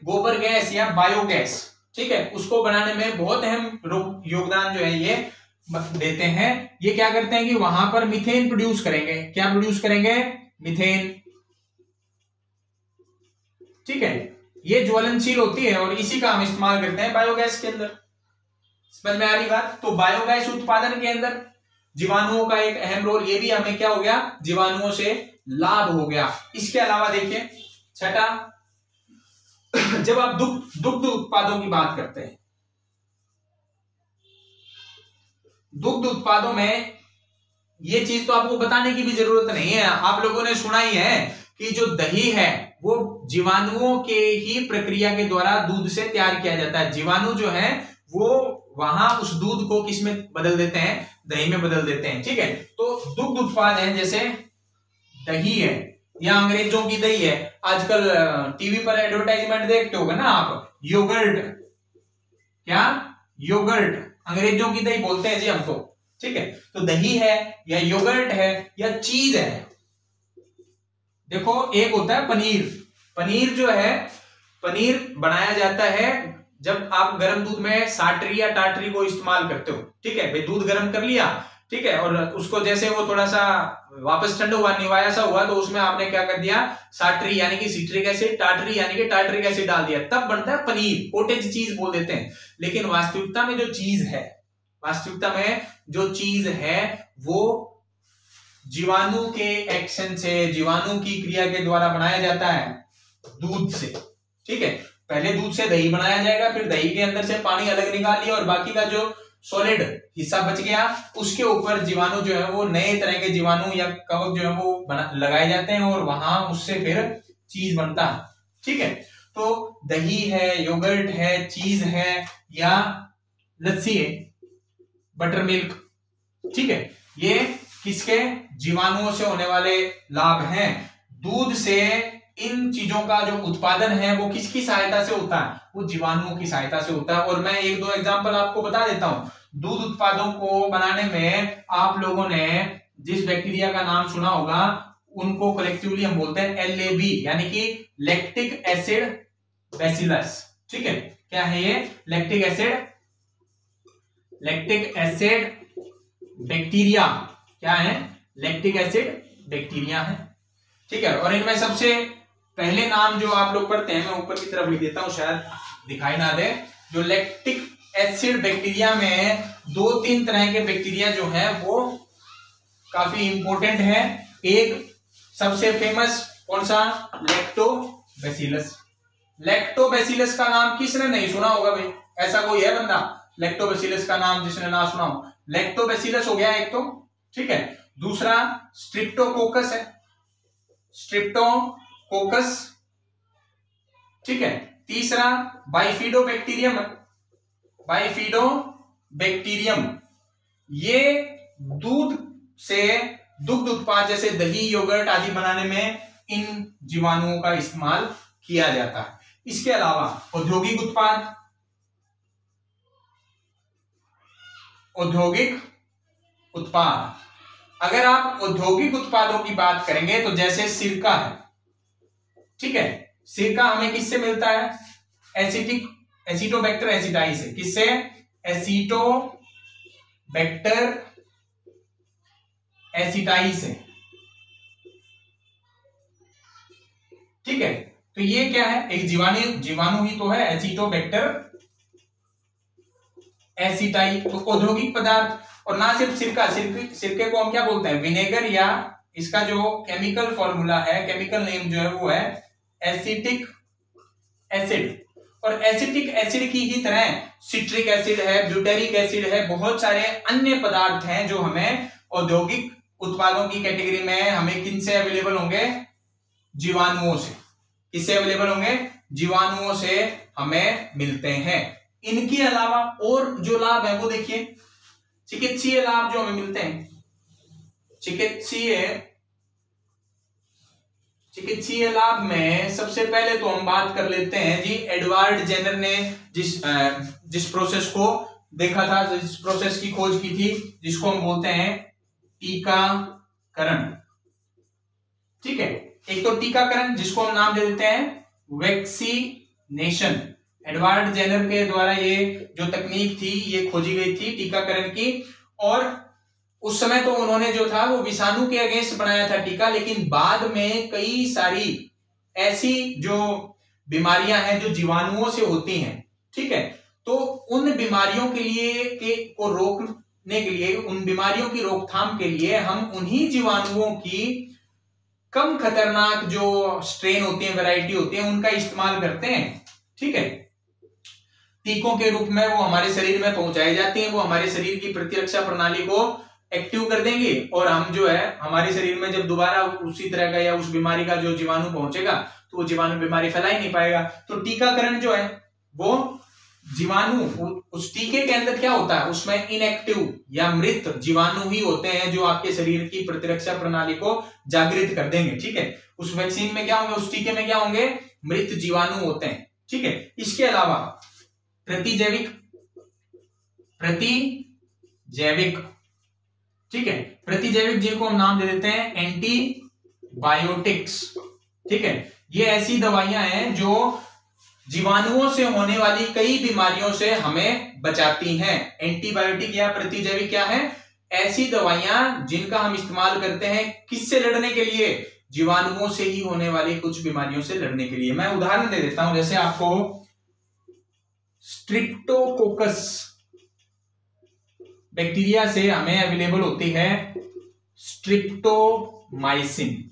गोबर गैस या बायोगैस, ठीक है, उसको बनाने में बहुत अहम योगदान जो है ये देते हैं। ये क्या करते हैं कि वहां पर मीथेन प्रोड्यूस करेंगे। क्या प्रोड्यूस करेंगे? मीथेन। ठीक है, ये ज्वलनशील होती है और इसी का हम इस्तेमाल करते हैं बायोगैस के अंदर। समझ में आ रही बात? तो बायोगैस उत्पादन के अंदर जीवाणुओं का एक अहम रोल, ये भी हमें क्या हो गया? जीवाणुओं से लाभ हो गया। इसके अलावा देखिए छठा, जब आप दुग्ध उत्पादों की बात करते हैं, दुग्ध उत्पादों में ये चीज तो आपको बताने की भी जरूरत नहीं है, आप लोगों ने सुना ही है कि जो दही है वो जीवाणुओं के ही प्रक्रिया के द्वारा दूध से तैयार किया जाता है। जीवाणु जो है वो वहां उस दूध को किस में बदल देते हैं? दही में बदल देते हैं। ठीक है, तो दुग्ध उत्पाद है जैसे दही है या अंग्रेजों की दही है। आजकल टीवी पर एडवर्टाइजमेंट देखते होगे ना आप, योगर्ट। क्या? योगर्ट, अंग्रेजों की दही बोलते हैं जी हम तो। ठीक है, तो दही है या योगर्ट है या चीज है। देखो एक होता है पनीर। पनीर जो है, पनीर बनाया जाता है जब आप गर्म दूध में साटरी या टाटरी को इस्तेमाल करते हो। ठीक है भाई, दूध गर्म कर लिया, ठीक है, और उसको जैसे वो थोड़ा सा वापस ठंडा हुआ, निवाया सा हुआ, तो उसमें आपने क्या कर दिया? साटरी यानी कि सिट्रिक एसिड, टाटरी यानी कि टाटरिक एसिड डाल दिया, तब बनता है पनीर। कॉटेज चीज बोल देते हैं। लेकिन वास्तविकता में जो चीज है, वास्तविकता में जो चीज है वो जीवाणु के एक्शन से, जीवाणु की क्रिया के द्वारा बनाया जाता है दूध से। ठीक है, पहले दूध से दही बनाया जाएगा, फिर दही के अंदर से पानी अलग निकाल लिया और बाकी का जो सॉलिड हिस्सा बच गया उसके ऊपर जीवाणु जो है वो नए तरह के जीवाणु या कवक जो है वो लगाए जाते हैं और वहां उससे फिर चीज बनता है। ठीक है, तो दही है, योगर्ट है, चीज है या लस्सी है, बटर मिल्क। ठीक है, ये किसके? जीवाणुओं से होने वाले लाभ हैं। दूध से इन चीजों का जो उत्पादन है वो किसकी सहायता से होता है? वो जीवाणुओं की सहायता से होता है। और मैं एक दो एग्जांपल आपको बता देता हूं। दूध उत्पादों को बनाने में आप लोगों ने जिस बैक्टीरिया का नाम सुना होगा उनको कलेक्टिवली हम बोलते हैं LAB, यानी कि लैक्टिक एसिड बैसिलस। ठीक है, क्या है ये? Lactic acid, lactic acid bacteria. क्या है? लैक्टिक एसिड बैक्टीरिया है, ठीक है। और इनमें सबसे पहले नाम जो आप लोग पढ़ते हैं, मैं ऊपर की तरफ लिख देता हूं, शायद दिखाई ना दे। जो लैक्टिक एसिड बैक्टीरिया में 2-3 तरह के बैक्टीरिया जो है वो काफी इंपॉर्टेंट है। एक सबसे फेमस कौन सा? लैक्टोबैसिलस। लैक्टोबैसिलस का नाम किसने नहीं सुना होगा भाई? ऐसा कोई है बंदा लैक्टोबैसिलस का नाम जिसने ना सुना हो? लैक्टोबैसिलस हो गया एक तो, ठीक है। दूसरा स्ट्रिप्टोकोकस है, स्ट्रिप्टोकोकस, ठीक है। तीसरा बाइफिडोबैक्टीरियम, बाइफिडोबैक्टीरियम। ये दूध से दुग्ध उत्पाद जैसे दही, योगर्ट आदि बनाने में इन जीवाणुओं का इस्तेमाल किया जाता है। इसके अलावा औद्योगिक उत्पाद, औद्योगिक उत्पाद, अगर आप औद्योगिक उत्पादों की बात करेंगे तो जैसे सिरका है, ठीक है। सिरका हमें किससे मिलता है? एसिटोबैक्टर एसिटाई से। किससे? एसिटोबैक्टर एसिटाई से, ठीक है। तो ये क्या है? एक जीवाणु ही तो है, एसिटोबैक्टर एसिटाई। तो औद्योगिक पदार्थ, और ना सिर्फ सिरका, सिरके को हम क्या बोलते हैं? विनेगर, या इसका जो केमिकल फॉर्मूला है, केमिकल नेम जो है वो है एसिटिक एसिड। और एसिटिक एसिड की ही तरह सिट्रिक एसिड है, ब्यूटेरिक एसिड है, बहुत सारे अन्य पदार्थ हैं जो हमें औद्योगिक उत्पादों की कैटेगरी में हमें किनसे अवेलेबल होंगे? जीवाणुओं से। किससे अवेलेबल होंगे? जीवाणुओं से हमें मिलते हैं। इनके अलावा और जो लाभ है वो देखिए, चिकित्सीय लाभ जो हमें मिलते हैं, चिकित्सीय लाभ में सबसे पहले तो हम बात कर लेते हैं जी, एडवर्ड जेनर ने जिस प्रोसेस को देखा था, जिस प्रोसेस की खोज की थी, जिसको हम बोलते हैं टीकाकरण, ठीक है। एक तो टीकाकरण जिसको हम नाम दे देते हैं वैक्सीनेशन। एडवर्ड जेनर के द्वारा ये जो तकनीक थी ये खोजी गई थी टीकाकरण की, और उस समय तो उन्होंने जो था वो विषाणु के अगेंस्ट बनाया था टीका, लेकिन बाद में कई सारी ऐसी जो बीमारियां हैं जो जीवाणुओं से होती हैं, ठीक है। तो उन बीमारियों के लिए को रोकने के लिए, उन बीमारियों की रोकथाम के लिए हम उन्हीं जीवाणुओं की कम खतरनाक जो स्ट्रेन होती है, वैरायटी होती है, उनका इस्तेमाल करते हैं, ठीक है। टीकों के रूप में वो हमारे शरीर में पहुंचाई जाती हैं, वो हमारे शरीर की प्रतिरक्षा प्रणाली को एक्टिव कर देंगे, और हम जो है हमारे शरीर में जब दोबारा उसी तरह का या उस बीमारी का जो जीवाणु पहुंचेगा तो वो जीवाणु बीमारी फैला ही नहीं पाएगा। तो टीकाकरण जो है वो जीवाणु, उस टीके के अंदर क्या होता है, उसमें इनएक्टिव या मृत जीवाणु ही होते हैं जो आपके शरीर की प्रतिरक्षा प्रणाली को जागृत कर देंगे, ठीक है। उस वैक्सीन में क्या होंगे, उस टीके में क्या होंगे? मृत जीवाणु होते हैं, ठीक है। इसके अलावा प्रतिजैविक, ठीक है। प्रतिजैविक जिनको हम नाम दे देते हैं एंटीबायोटिक्स, ठीक है। ये ऐसी दवाइयां हैं जो जीवाणुओं से होने वाली कई बीमारियों से हमें बचाती हैं। एंटीबायोटिक या प्रतिजैविक क्या है? ऐसी दवाइयां जिनका हम इस्तेमाल करते हैं किससे लड़ने के लिए? जीवाणुओं से ही होने वाली कुछ बीमारियों से लड़ने के लिए। मैं उदाहरण दे देता हूं, जैसे आपको स्ट्रिप्टोकोकस बैक्टीरिया से हमें अवेलेबल होती है स्ट्रिप्टोमाइसिन,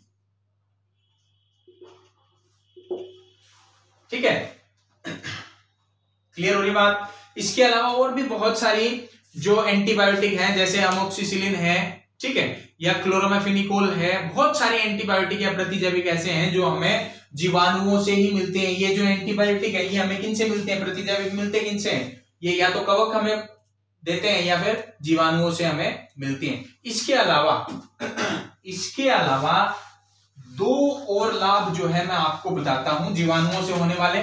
ठीक है। क्लियर हो रही बात? इसके अलावा और भी बहुत सारी जो एंटीबायोटिक हैं, जैसे अमोक्सिसिलिन है, ठीक है, या क्लोरामाफेनिकोल है। बहुत सारे एंटीबायोटिक या प्रतिजैविक ऐसे हैं जो हमें जीवाणुओं से ही मिलते हैं। ये जो एंटीबायोटिक है ये हमें किनसे मिलते हैं? प्रतिजैविक मिलते हैं किनसे? ये या तो कवक हमें देते हैं या फिर जीवाणुओं से हमें मिलती हैं। इसके अलावा दो और लाभ जो है मैं आपको बताता हूं जीवाणुओं से होने वाले,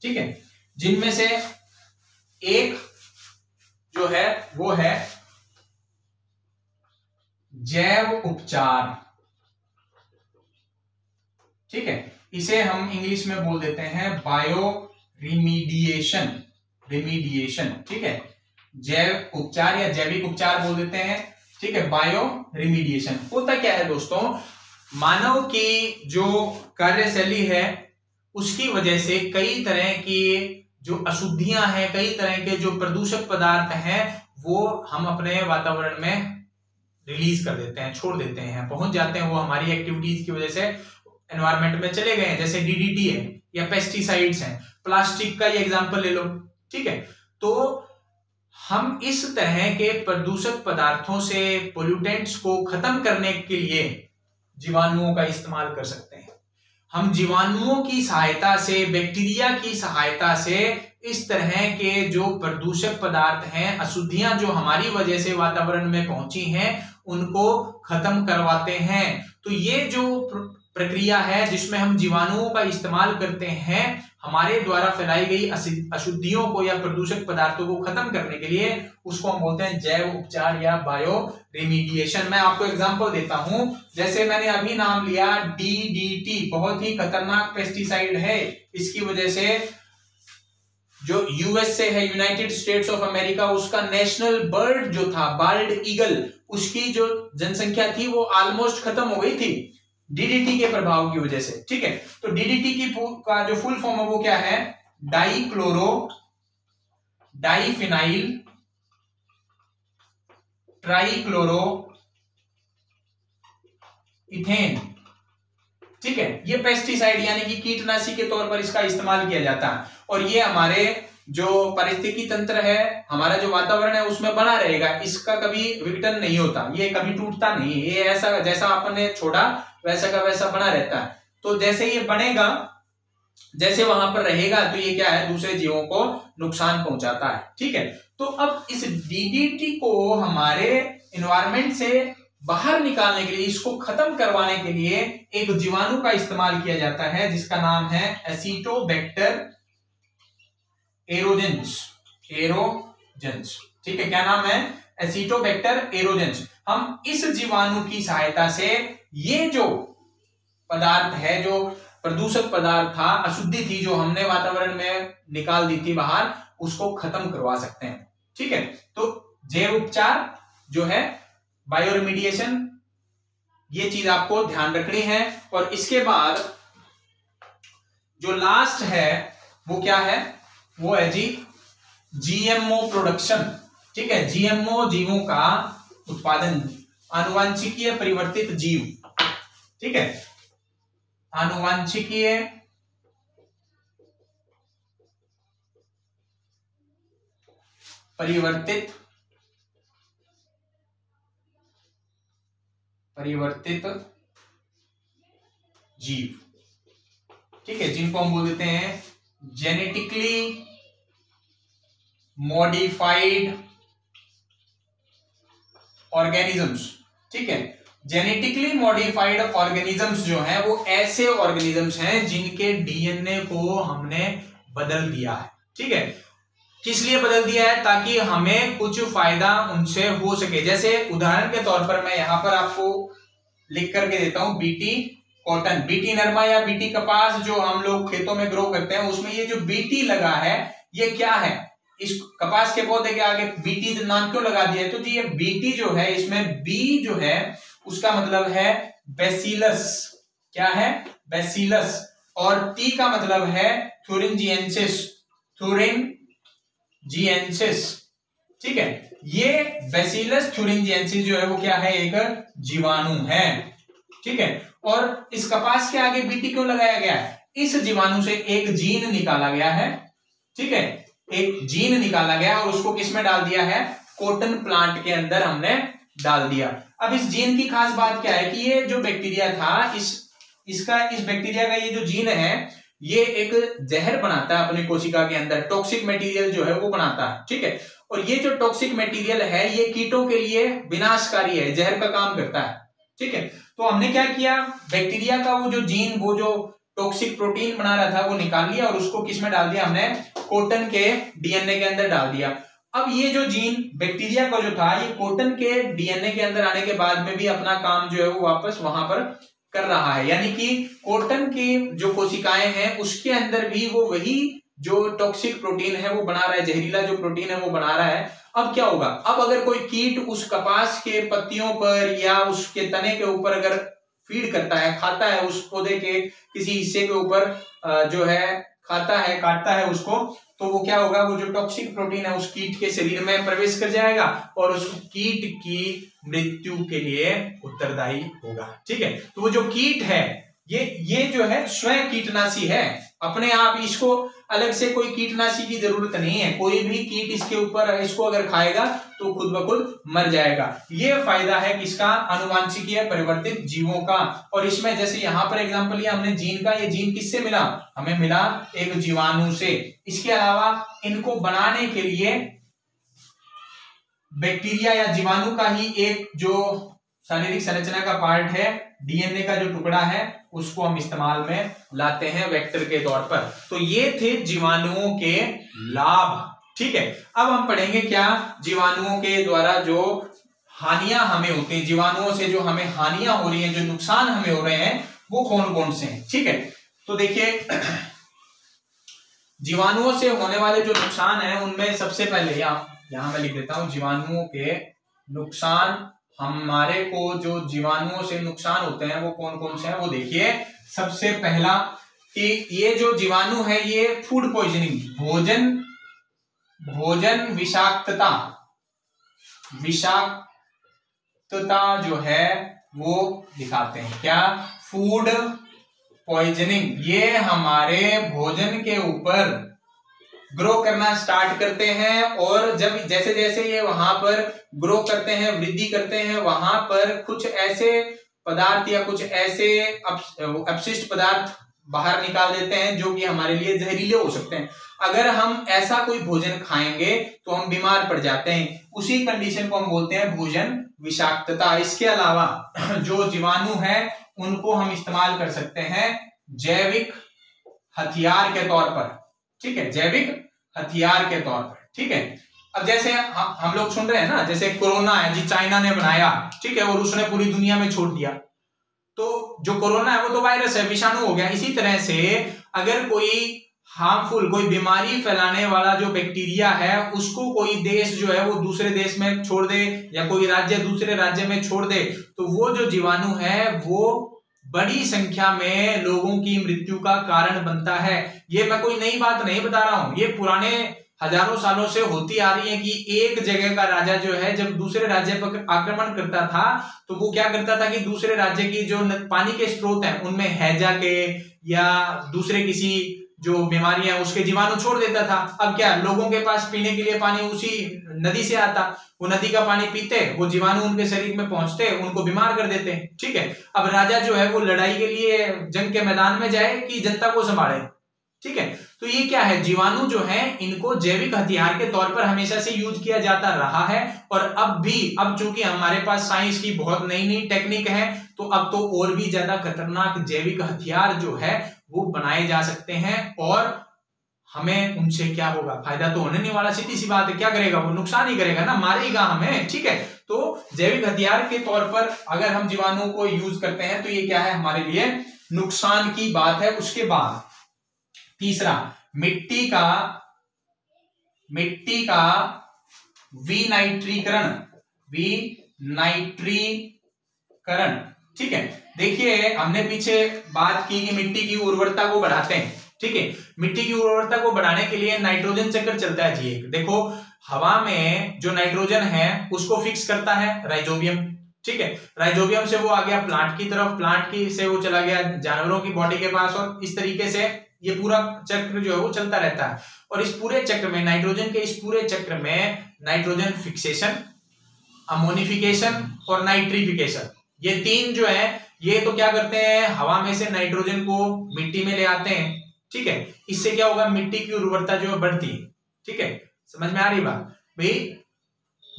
ठीक है, जिनमें से एक जो है वो है जैव उपचार, ठीक है। इसे हम इंग्लिश में बोल देते हैं बायो रिमीडिएशन, रिमीडिएशन, ठीक है, जैव उपचार या जैविक उपचार बोल देते हैं, ठीक है। बायो रिमीडिएशन होता क्या है दोस्तों, मानव की जो कार्यशैली है उसकी वजह से कई तरह की जो अशुद्धियां हैं, कई तरह के जो प्रदूषक पदार्थ हैं वो हम अपने वातावरण में रिलीज कर देते हैं, छोड़ देते हैं, पहुंच जाते हैं, वो हमारी एक्टिविटीज की वजह से एनवायरमेंट में चले गए हैं, जैसे डीडीटी है या पेस्टिसाइड्स हैं, प्लास्टिक का ये एग्जांपल ले लो, ठीक है। तो हम इस तरह के प्रदूषक पदार्थों से, पोल्यूटेंट्स को खत्म करने के लिए जीवाणुओं का इस्तेमाल कर सकते हैं। हम जीवाणुओं की सहायता से, बैक्टीरिया की सहायता से इस तरह के जो प्रदूषक पदार्थ हैं, अशुद्धियां जो हमारी वजह से वातावरण में पहुंची हैं, उनको खत्म करवाते हैं। तो ये जो प्रक्रिया है जिसमें हम जीवाणुओं का इस्तेमाल करते हैं हमारे द्वारा फैलाई गई अशुद्धियों को या प्रदूषक पदार्थों को खत्म करने के लिए, उसको हम बोलते हैं जैव उपचार या बायो रिमीडिएशन। मैं आपको एग्जांपल देता हूं, जैसे मैंने अभी नाम लिया डीडीटी, बहुत ही खतरनाक पेस्टिसाइड है। इसकी वजह से जो यूएस से है, यूनाइटेड स्टेट्स ऑफ अमेरिका, उसका नेशनल बर्ड जो था बाल्ड ईगल, उसकी जो जनसंख्या थी वो ऑलमोस्ट खत्म हो गई थी डीडीटी के प्रभाव की वजह से, ठीक है। तो डीडीटी की का जो फुल फॉर्म है वो क्या है, डाइक्लोरो डाइफिनाइल ट्राइक्लोरो इथेन, ठीक है। ये पेस्टिसाइड यानी कि कीटनाशी के तौर पर इसका इस्तेमाल किया जाता है और ये हमारे जो पारिस्थितिकी तंत्र है, हमारा जो वातावरण है उसमें बना रहेगा, इसका कभी विघटन नहीं होता, ये कभी टूटता नहीं, ये ऐसा जैसा आपने छोड़ा वैसा का वैसा बना रहता है। तो जैसे ये बनेगा, जैसे वहां पर रहेगा, तो ये क्या है, दूसरे जीवों को नुकसान पहुंचाता है, ठीक है। तो अब इस डीडीटी को हमारे एनवायरमेंट से बाहर निकालने के लिए, इसको खत्म करवाने के लिए एक जीवाणु का इस्तेमाल किया जाता है जिसका नाम है एसिटोबैक्टर एरोजेंस, एरोजेंस, ठीक है। क्या नाम है, एसिटोबैक्टर एरोजेंस। हम इस जीवाणु की सहायता से ये जो पदार्थ है, जो प्रदूषक पदार्थ था, अशुद्धि थी जो हमने वातावरण में निकाल दी थी बाहर, उसको खत्म करवा सकते हैं, ठीक है। तो जैव उपचार जो है, बायो रिमीडिएशन, ये चीज आपको ध्यान रखनी है। और इसके बाद जो लास्ट है वो क्या है, वो है जी जीएमओ प्रोडक्शन, ठीक है। जीएमओ जीवों का उत्पादन, आनुवांशिकीय परिवर्तित जीव, ठीक है, आनुवांशिकीय परिवर्तित जीव, ठीक है, जिनको हम बोल देते हैं जेनेटिकली मॉडिफाइड ऑर्गेनिजम्स, ठीक है। जेनेटिकली मॉडिफाइड ऑर्गेनिजम्स जो हैं वो ऐसे ऑर्गेनिजम्स हैं जिनके डीएनए को हमने बदल दिया है, ठीक है। किस लिए बदल दिया है, ताकि हमें कुछ फायदा उनसे हो सके। जैसे उदाहरण के तौर पर मैं यहां पर आपको लिख करके देता हूं, बीटी कॉटन, बीटी नरमा या बीटी कपास जो हम लोग खेतों में ग्रो करते हैं, उसमें ये जो बीटी लगा है ये क्या है, इस कपास के पौधे के आगे बीटी नाम क्यों लगा दिया है, तो जी ये बीटी जो है, इसमें बी जो है उसका मतलब है बैसिलस, क्या है, बैसिलस, और टी का मतलब है थुरिंजिएंसिस, थुरिंजिएंसिस, ठीक है। ये बैसिलस थुरिंजिएंसिस जो है वो क्या है, एक जीवाणु है, ठीक है। और इस कपास के आगे बीटी क्यों लगाया गया है, इस जीवाणु से एक जीन निकाला गया है, ठीक है, एक जीन निकाला गया और उसको किसमें डाल दिया है, कॉटन प्लांट के अंदर हमने डाल दिया। अब इस जीन की खास बात क्या है कि ये जो बैक्टीरिया था, इस बैक्टीरिया का ये जो जीन है, ये एक जहर बनाता है अपनी कोशिका के अंदर, टॉक्सिक मटेरियल जो है वो बनाता है, ठीक है। और ये जो टॉक्सिक मटेरियल है ये कीटों के लिए विनाशकारी है, जहर का काम करता है, ठीक है। तो हमने क्या किया, बैक्टीरिया का वो जो जीन, वो जो टॉक्सिक प्रोटीन बना रहा था वो निकाल लिया और उसको किसमें डाल दिया, हमने कॉटन के डीएनए के अंदर डाल दिया। अब ये जो जीन बैक्टीरिया का जो था, ये कॉटन के डीएनए के अंदर आने के बाद में भी अपना काम जो है वो वापस वहां पर कर रहा है, यानी कि कॉटन की जो कोशिकाएं हैं उसके अंदर भी वो वही जो टॉक्सिक प्रोटीन है वो बना रहा है, जहरीला जो प्रोटीन है वो बना रहा है। अब क्या होगा, अब अगर कोई कीट उस कपास के पत्तियों पर या उसके तने के ऊपर अगर फीड करता है, खाता है, उस पौधे के किसी हिस्से के ऊपर जो है खाता है, काटता है उसको, तो वो क्या होगा, वो जो टॉक्सिक प्रोटीन है उस कीट के शरीर में प्रवेश कर जाएगा और उस कीट की मृत्यु के लिए उत्तरदायी होगा। ठीक है, तो वो जो कीट है ये जो है स्वयं कीटनाशी है अपने आप, इसको अलग से कोई कीटनाशी की जरूरत नहीं है। कोई भी कीट इसके ऊपर इसको अगर खाएगा तो खुद ब खुद मर जाएगा। ये फायदा है किसका, आनुवांशिकीय परिवर्तित जीवों का। और इसमें जैसे यहाँ पर एग्जांपल लिया हमने जीन का, ये जीन किससे मिला, हमें मिला एक जीवाणु से। इसके अलावा इनको बनाने के लिए बैक्टीरिया या जीवाणु का ही एक जो शारीरिक संरचना का पार्ट है, डीएनए का जो टुकड़ा है, उसको हम इस्तेमाल में लाते हैं वेक्टर के तौर पर। तो ये थे जीवाणुओं के लाभ। ठीक है, अब हम पढ़ेंगे क्या जीवाणुओं के द्वारा जो हानियां हमें होती हैं, जीवाणुओं से जो हमें हानियां हो रही हैं, जो नुकसान हमें हो रहे हैं, वो कौन कौन से हैं। ठीक है, तो देखिए जीवाणुओं से होने वाले जो नुकसान है उनमें सबसे पहले यहां मैं लिख देता हूं, जीवाणुओं के नुकसान, हमारे को जो जीवाणुओं से नुकसान होते हैं वो कौन कौन से हैं वो देखिए। सबसे पहला कि ये जो जीवाणु है ये फूड पॉइजनिंग, भोजन विषाक्तता जो है वो दिखाते हैं। क्या, फूड पॉइजनिंग, ये हमारे भोजन के ऊपर ग्रो करना स्टार्ट करते हैं और जब जैसे जैसे ये वहां पर ग्रो करते हैं, वृद्धि करते हैं, वहां पर कुछ ऐसे पदार्थ या कुछ ऐसे अपशिष्ट पदार्थ बाहर निकाल देते हैं जो कि हमारे लिए जहरीले हो सकते हैं। अगर हम ऐसा कोई भोजन खाएंगे तो हम बीमार पड़ जाते हैं। उसी कंडीशन को हम बोलते हैं भोजन विषाक्तता। इसके अलावा जो जीवाणु है उनको हम इस्तेमाल कर सकते हैं जैविक हथियार के तौर पर। ठीक है, जैविक हथियार के तौर पर। ठीक है, अब जैसे हम लोग सुन रहे हैं ना, जैसे कोरोना है जी, चाइना ने बनाया, ठीक है, और उसने पूरी दुनिया में छोड़ दिया, तो जो कोरोना है वो तो वायरस है, विषाणु हो गया। इसी तरह से अगर कोई हार्मफुल, कोई बीमारी फैलाने वाला जो बैक्टीरिया है उसको कोई देश जो है वो दूसरे देश में छोड़ दे या कोई राज्य दूसरे राज्य में छोड़ दे, तो वो जो जीवाणु है वो बड़ी संख्या में लोगों की मृत्यु का कारण बनता है। ये मैं कोई नई बात नहीं बता रहा हूं, ये पुराने हजारों सालों से होती आ रही है कि एक जगह का राजा जो है जब दूसरे राज्य पर आक्रमण करता था तो वो क्या करता था कि दूसरे राज्य की जो पानी के स्रोत हैं उनमें हैजा के या दूसरे किसी जो बीमारियां उसके जीवाणु छोड़ देता था। अब क्या, लोगों के पास पीने के लिए पानी उसी नदी से आता, वो नदी का पानी पीते, वो जीवाणु उनके शरीर में पहुंचते, उनको बीमार कर देते। ठीक है, अब राजा जो है वो लड़ाई के लिए जंग के मैदान में जाए कि जनता को संभाले। ठीक है, तो ये क्या है, जीवाणु जो है इनको जैविक हथियार के तौर पर हमेशा से यूज किया जाता रहा है और अब चूंकि हमारे पास साइंस की बहुत नई नई टेक्निक है तो अब तो और भी ज्यादा खतरनाक जैविक हथियार जो है वो बनाए जा सकते हैं और हमें उनसे क्या होगा, फायदा तो होने नहीं वाला, सीधी सी बात है। क्या करेगा वो, नुकसान ही करेगा ना, मारेगा हमें। ठीक है, तो जैविक हथियार के तौर पर अगर हम जीवाणुओं को यूज करते हैं तो ये क्या है, हमारे लिए नुकसान की बात है। उसके बाद तीसरा, मिट्टी का विनाइट्रीकरण। ठीक है, देखिए हमने पीछे बात की कि मिट्टी की उर्वरता को बढ़ाते हैं। ठीक है, मिट्टी की उर्वरता को बढ़ाने के लिए नाइट्रोजन चक्र चलता है जी। एक देखो, हवा में जो नाइट्रोजन है उसको फिक्स करता है राइजोबियम। ठीक है, राइजोबियम से वो आ गया प्लांट की तरफ, प्लांट की से वो चला गया जानवरों की बॉडी के पास और इस तरीके से ये पूरा चक्र जो है वो चलता रहता है। और इस पूरे चक्र में, नाइट्रोजन के इस पूरे चक्र में नाइट्रोजन फिक्सेशन, अमोनिफिकेशन और नाइट्रीफिकेशन, ये तीन जो है ये तो क्या करते हैं, हवा में से नाइट्रोजन को मिट्टी में ले आते हैं। ठीक है, इससे क्या होगा, मिट्टी की उर्वरता जो है बढ़ती है। ठीक है, समझ में आ रही बात भाई।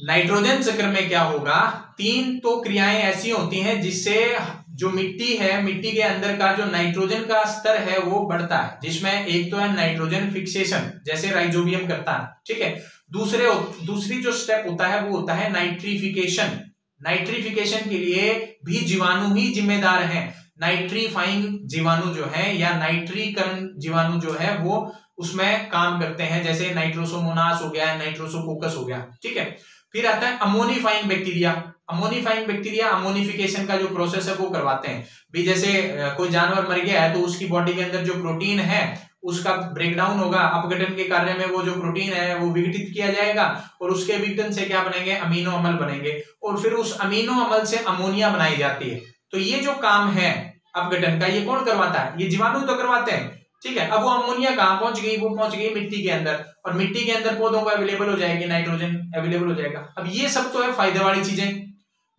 नाइट्रोजन चक्र में क्या होगा, तीन तो क्रियाएं ऐसी होती हैं जिससे जो मिट्टी है, मिट्टी के अंदर का जो नाइट्रोजन का स्तर है वो बढ़ता है, जिसमें एक तो है नाइट्रोजन फिक्सेशन, जैसे राइजोबियम करता है। ठीक है, दूसरी जो स्टेप होता है वो होता है नाइट्रीफिकेशन। नाइट्रीफिकेशन के लिए भी जीवाणु ही जिम्मेदार हैं। नाइट्रीफाइंग जीवाणु जो है या नाइट्रीकरण जीवाणु जो है वो उसमें काम करते हैं, जैसे नाइट्रोसोमोनास हो गया, नाइट्रोसोकोकस हो गया। ठीक है, फिर आता है अमोनिफाइंग बैक्टीरिया। अमोनिफाइंग बैक्टीरिया अमोनिफिकेशन का जो प्रोसेस है वो करवाते हैं भी। जैसे कोई जानवर मर गया है तो उसकी बॉडी के अंदर जो प्रोटीन है उसका ब्रेकडाउन होगा, अपघटन के कार्य में वो जो प्रोटीन है वो विघटित किया जाएगा और उसके विघटन से क्या बनेंगे, अमीनो अम्ल बनेंगे और फिर उस अमीनो अम्ल से अमोनिया बनाई जाती है। तो ये जो काम है अपघटन का, ये कौन करवाता है, ये जीवाणु तो करवाते हैं। ठीक है, अब वो अमोनिया कहां पहुंच गई, वो पहुंच गई मिट्टी के अंदर और मिट्टी के अंदर पौधों को अवेलेबल हो जाएगी, नाइट्रोजन अवेलेबल हो जाएगा। अब ये सब तो है फायदे वाली चीजें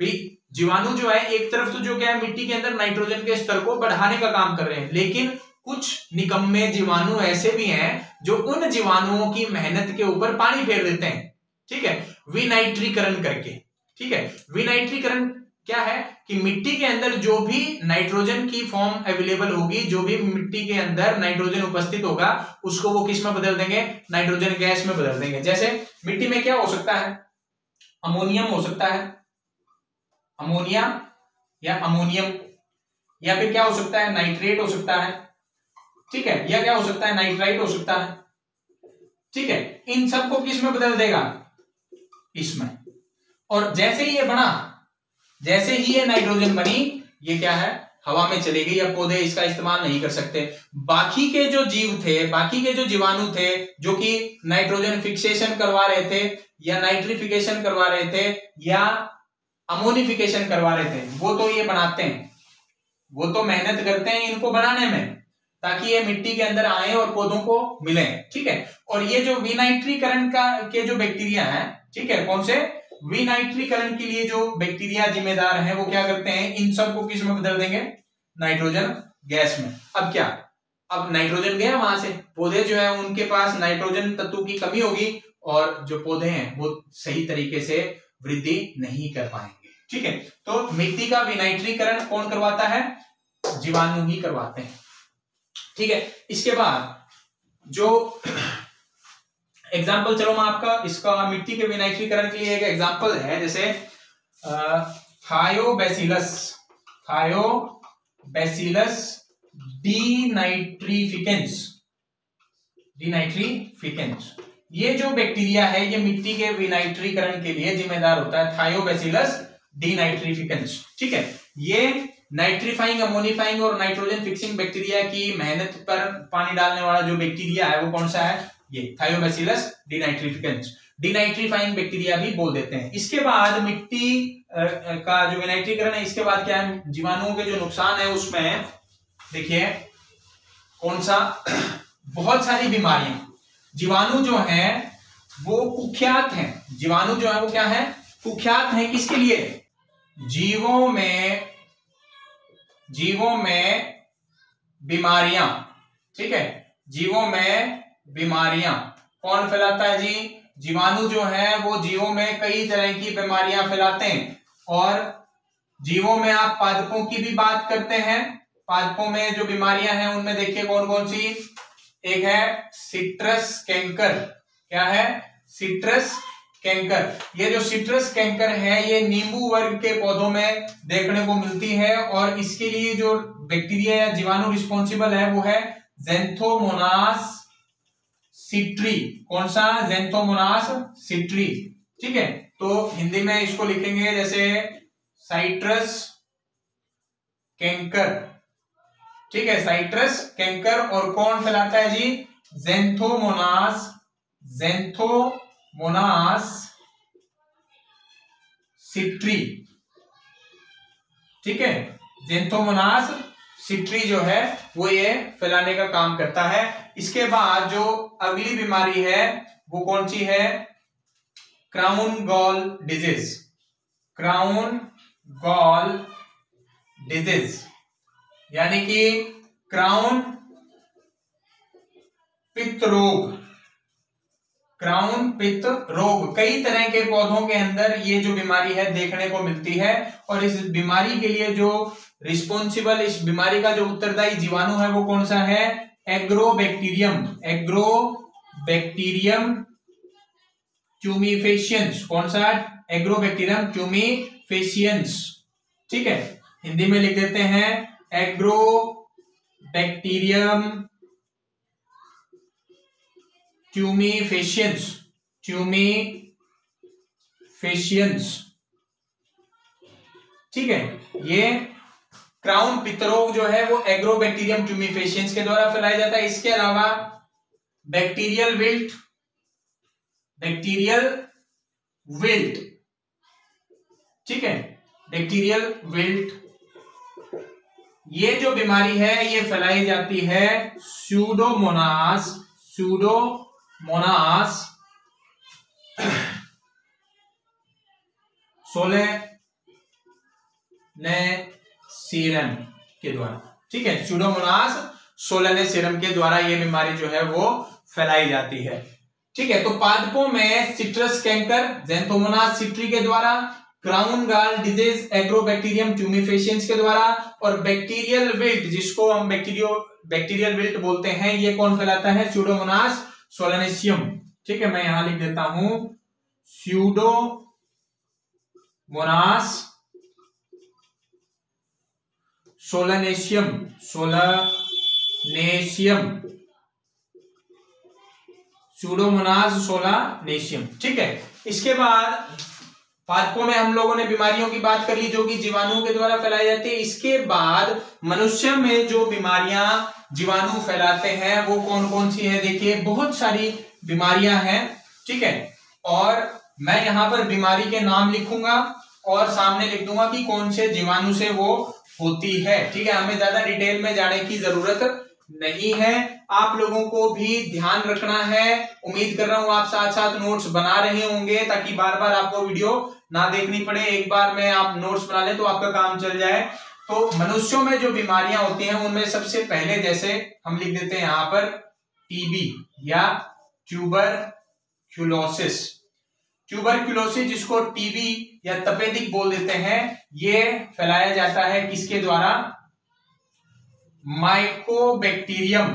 भाई। जीवाणु जो है एक तरफ तो जो क्या है मिट्टी के अंदर नाइट्रोजन के स्तर को बढ़ाने का काम कर रहे हैं, लेकिन कुछ निकम्मे जीवाणु ऐसे भी हैं जो उन जीवाणुओं की मेहनत के ऊपर पानी फेर देते हैं। ठीक है, विनाइट्रीकरण करके। ठीक है, विनाइट्रीकरण क्या है कि मिट्टी के अंदर जो भी नाइट्रोजन की फॉर्म अवेलेबल होगी, जो भी मिट्टी के अंदर नाइट्रोजन उपस्थित होगा, उसको वो किस में बदल देंगे, नाइट्रोजन गैस में बदल देंगे। जैसे मिट्टी में क्या हो सकता है, अमोनियम हो सकता है, अमोनिया या अमोनियम, या फिर क्या हो सकता है, नाइट्रेट हो सकता है। ठीक है, या क्या हो सकता है, नाइट्राइट हो सकता है। ठीक है, इन सबको किस में बदल देगा, इसमें। और जैसे ही ये बना, जैसे ही ये नाइट्रोजन बनी, ये क्या है, हवा में चली गई। अब पौधे इसका इस्तेमाल नहीं कर सकते। बाकी के जो जीव थे, बाकी के जो जीवाणु थे जो कि नाइट्रोजन फिक्सेशन करवा रहे थे या नाइट्रिफिकेशन करवा रहे थे या अमोनिफिकेशन करवा रहे थे, वो तो ये बनाते हैं, वो तो मेहनत करते हैं इनको बनाने में ताकि ये मिट्टी के अंदर आए और पौधों को मिले। ठीक है, और ये जो विनाइट्रीकरण का के जो बैक्टीरिया हैं, ठीक है, कौन से, विनाइट्रीकरण के लिए जो बैक्टीरिया जिम्मेदार हैं, वो क्या करते हैं, इन सबको किस में बदल देंगे, नाइट्रोजन गैस में। अब क्या, अब नाइट्रोजन गया वहां से, पौधे जो है उनके पास नाइट्रोजन तत्व की कमी होगी और जो पौधे हैं वो सही तरीके से वृद्धि नहीं कर पाएंगे। ठीक है, तो मिट्टी का विनाइट्रीकरण कौन करवाता है, जीवाणु ही करवाते हैं। ठीक है, इसके बाद जो एग्जाम्पल, चलो मैं आपका इसका मिट्टी के विनाइट्रीकरण के लिए एक एग्जाम्पल है, जैसे थायोबैसिलस, थायोबैसिलस डीनाइट्रीफिकेंस, डीनाइट्रीफिकेंस। ये जो बैक्टीरिया है ये मिट्टी के विनाइट्रीकरण के लिए जिम्मेदार होता है, थायोबैसिलस डीनाइट्रीफिकेंस। ठीक है, ये नाइट्रीफाइंग, अमोनिफाइंग और नाइट्रोजन फिक्सिंग बैक्टीरिया की मेहनत पर पानी डालने वाला जो बैक्टीरिया है वो कौन सा है, ये थायोबैसिलस डीनाइट्रीफिकेंस, डीनाइट्रीफाइंग बैक्टीरिया भी बोल देते हैं। इसके बाद मिट्टी का जो विनाइट्रीकरण है, इसके बाद क्या है, जीवाणुओं के जो नुकसान है उसमें देखिए कौन सा, बहुत सारी बीमारियां, जीवाणु जो है वो कुख्यात हैं, जीवाणु जो है वो क्या है, कुख्यात है किसके लिए, जीवों में बीमारियां। ठीक है, जीवों में बीमारियां कौन फैलाता है जी, जीवाणु जो है वो जीवों में कई तरह की बीमारियां फैलाते हैं। और जीवों में आप पादपों की भी बात करते हैं, पादपों में जो बीमारियां हैं उनमें देखिए कौन कौन सी, एक है सिट्रस कैंकर, क्या है, सिट्रस कैंकर। ये जो सिट्रस कैंकर है ये नींबू वर्ग के पौधों में देखने को मिलती है और इसके लिए जो बैक्टीरिया या जीवाणु रिस्पॉन्सिबल है वो है ज़ैंथोमोनास सिट्री। कौन सा, ज़ैंथोमोनास सिट्री। ठीक है, तो हिंदी में इसको लिखेंगे जैसे साइट्रस कैंकर। ठीक है, साइट्रस कैंकर। और कौन फैलाता है जी, ज़ैंथोमोनास, ज़ैंथोमोनास सिट्री। ठीक है, ज़ैंथोमोनास सिट्री जो है वो ये फैलाने का काम करता है। इसके बाद जो अगली बीमारी है वो कौन सी है, crown gall disease, crown gall disease, यानी कि क्राउन पित्त रोग, क्राउन पित्त रोग। कई तरह के पौधों के अंदर ये जो बीमारी है देखने को मिलती है और इस बीमारी के लिए जो रिस्पॉन्सिबल, इस बीमारी का जो उत्तरदायी जीवाणु है वो कौन सा है, एग्रोबैक्टीरियम, एग्रोबैक्टीरियम ट्यूमीफेशियंस। कौन सा, एग्रोबैक्टीरियम ट्यूमीफेशियंस। ठीक है, हिंदी में लिख देते हैं एग्रोबैक्टीरियम ट्यूमेफेशियंस, ठीक है। ये क्राउन पितरोग जो है वो एग्रोबैक्टीरियम ट्यूमेफेशियंस के द्वारा फैलाया जाता है। इसके अलावा बैक्टीरियल विल्ट, ठीक है, बैक्टीरियल विल्ट, ये जो बीमारी है ये फैलाई जाती है स्यूडोमोनास सोलेनेसीरम के द्वारा, ठीक है, स्यूडोमोनास सोलेनेसीरम के द्वारा ये बीमारी जो है वो फैलाई जाती है, ठीक है। तो पादपों में सिट्रस कैंकर ज़ैंथोमोनास सिट्री के द्वारा, क्राउन गाल डिजीज एग्रोबैक्टीरियम ट्यूमेफेशियंस के द्वारा, और बैक्टीरियल विल्ट जिसको हम बैक्टीरियल विल्ट बोलते हैं, ये कौन फैलाता है? स्यूडोमोनास सोलेनेसियम, ठीक है। मैं यहां लिख देता हूं स्यूडोमोनास सोलेनेसियम, स्यूडोमोनास सोलेनेसियम, ठीक है। इसके बाद पादपों में हम लोगों ने बीमारियों की बात कर ली जो कि जीवाणुओं के द्वारा फैलाई जाती है। इसके बाद मनुष्य में जो बीमारियां जीवाणु फैलाते हैं वो कौन कौन सी है? देखिए बहुत सारी बीमारियां हैं, ठीक है, और मैं यहां पर बीमारी के नाम लिखूंगा और सामने लिख दूंगा कि कौन से जीवाणु से वो होती है, ठीक है। हमें ज्यादा डिटेल में जाने की जरूरत नहीं है, आप लोगों को भी ध्यान रखना है। उम्मीद कर रहा हूं आप साथ साथ नोट्स बना रहे होंगे ताकि बार बार आपको वीडियो ना देखनी पड़े, एक बार में आप नोट्स बना लें तो आपका काम चल जाए। तो मनुष्यों में जो बीमारियां होती हैं उनमें सबसे पहले जैसे हम लिख देते हैं यहां पर टीबी या ट्यूबरक्यूलोसिस, जिसको टीबी या तपेदिक बोल देते हैं, ये फैलाया जाता है किसके द्वारा? माइकोबैक्टीरियम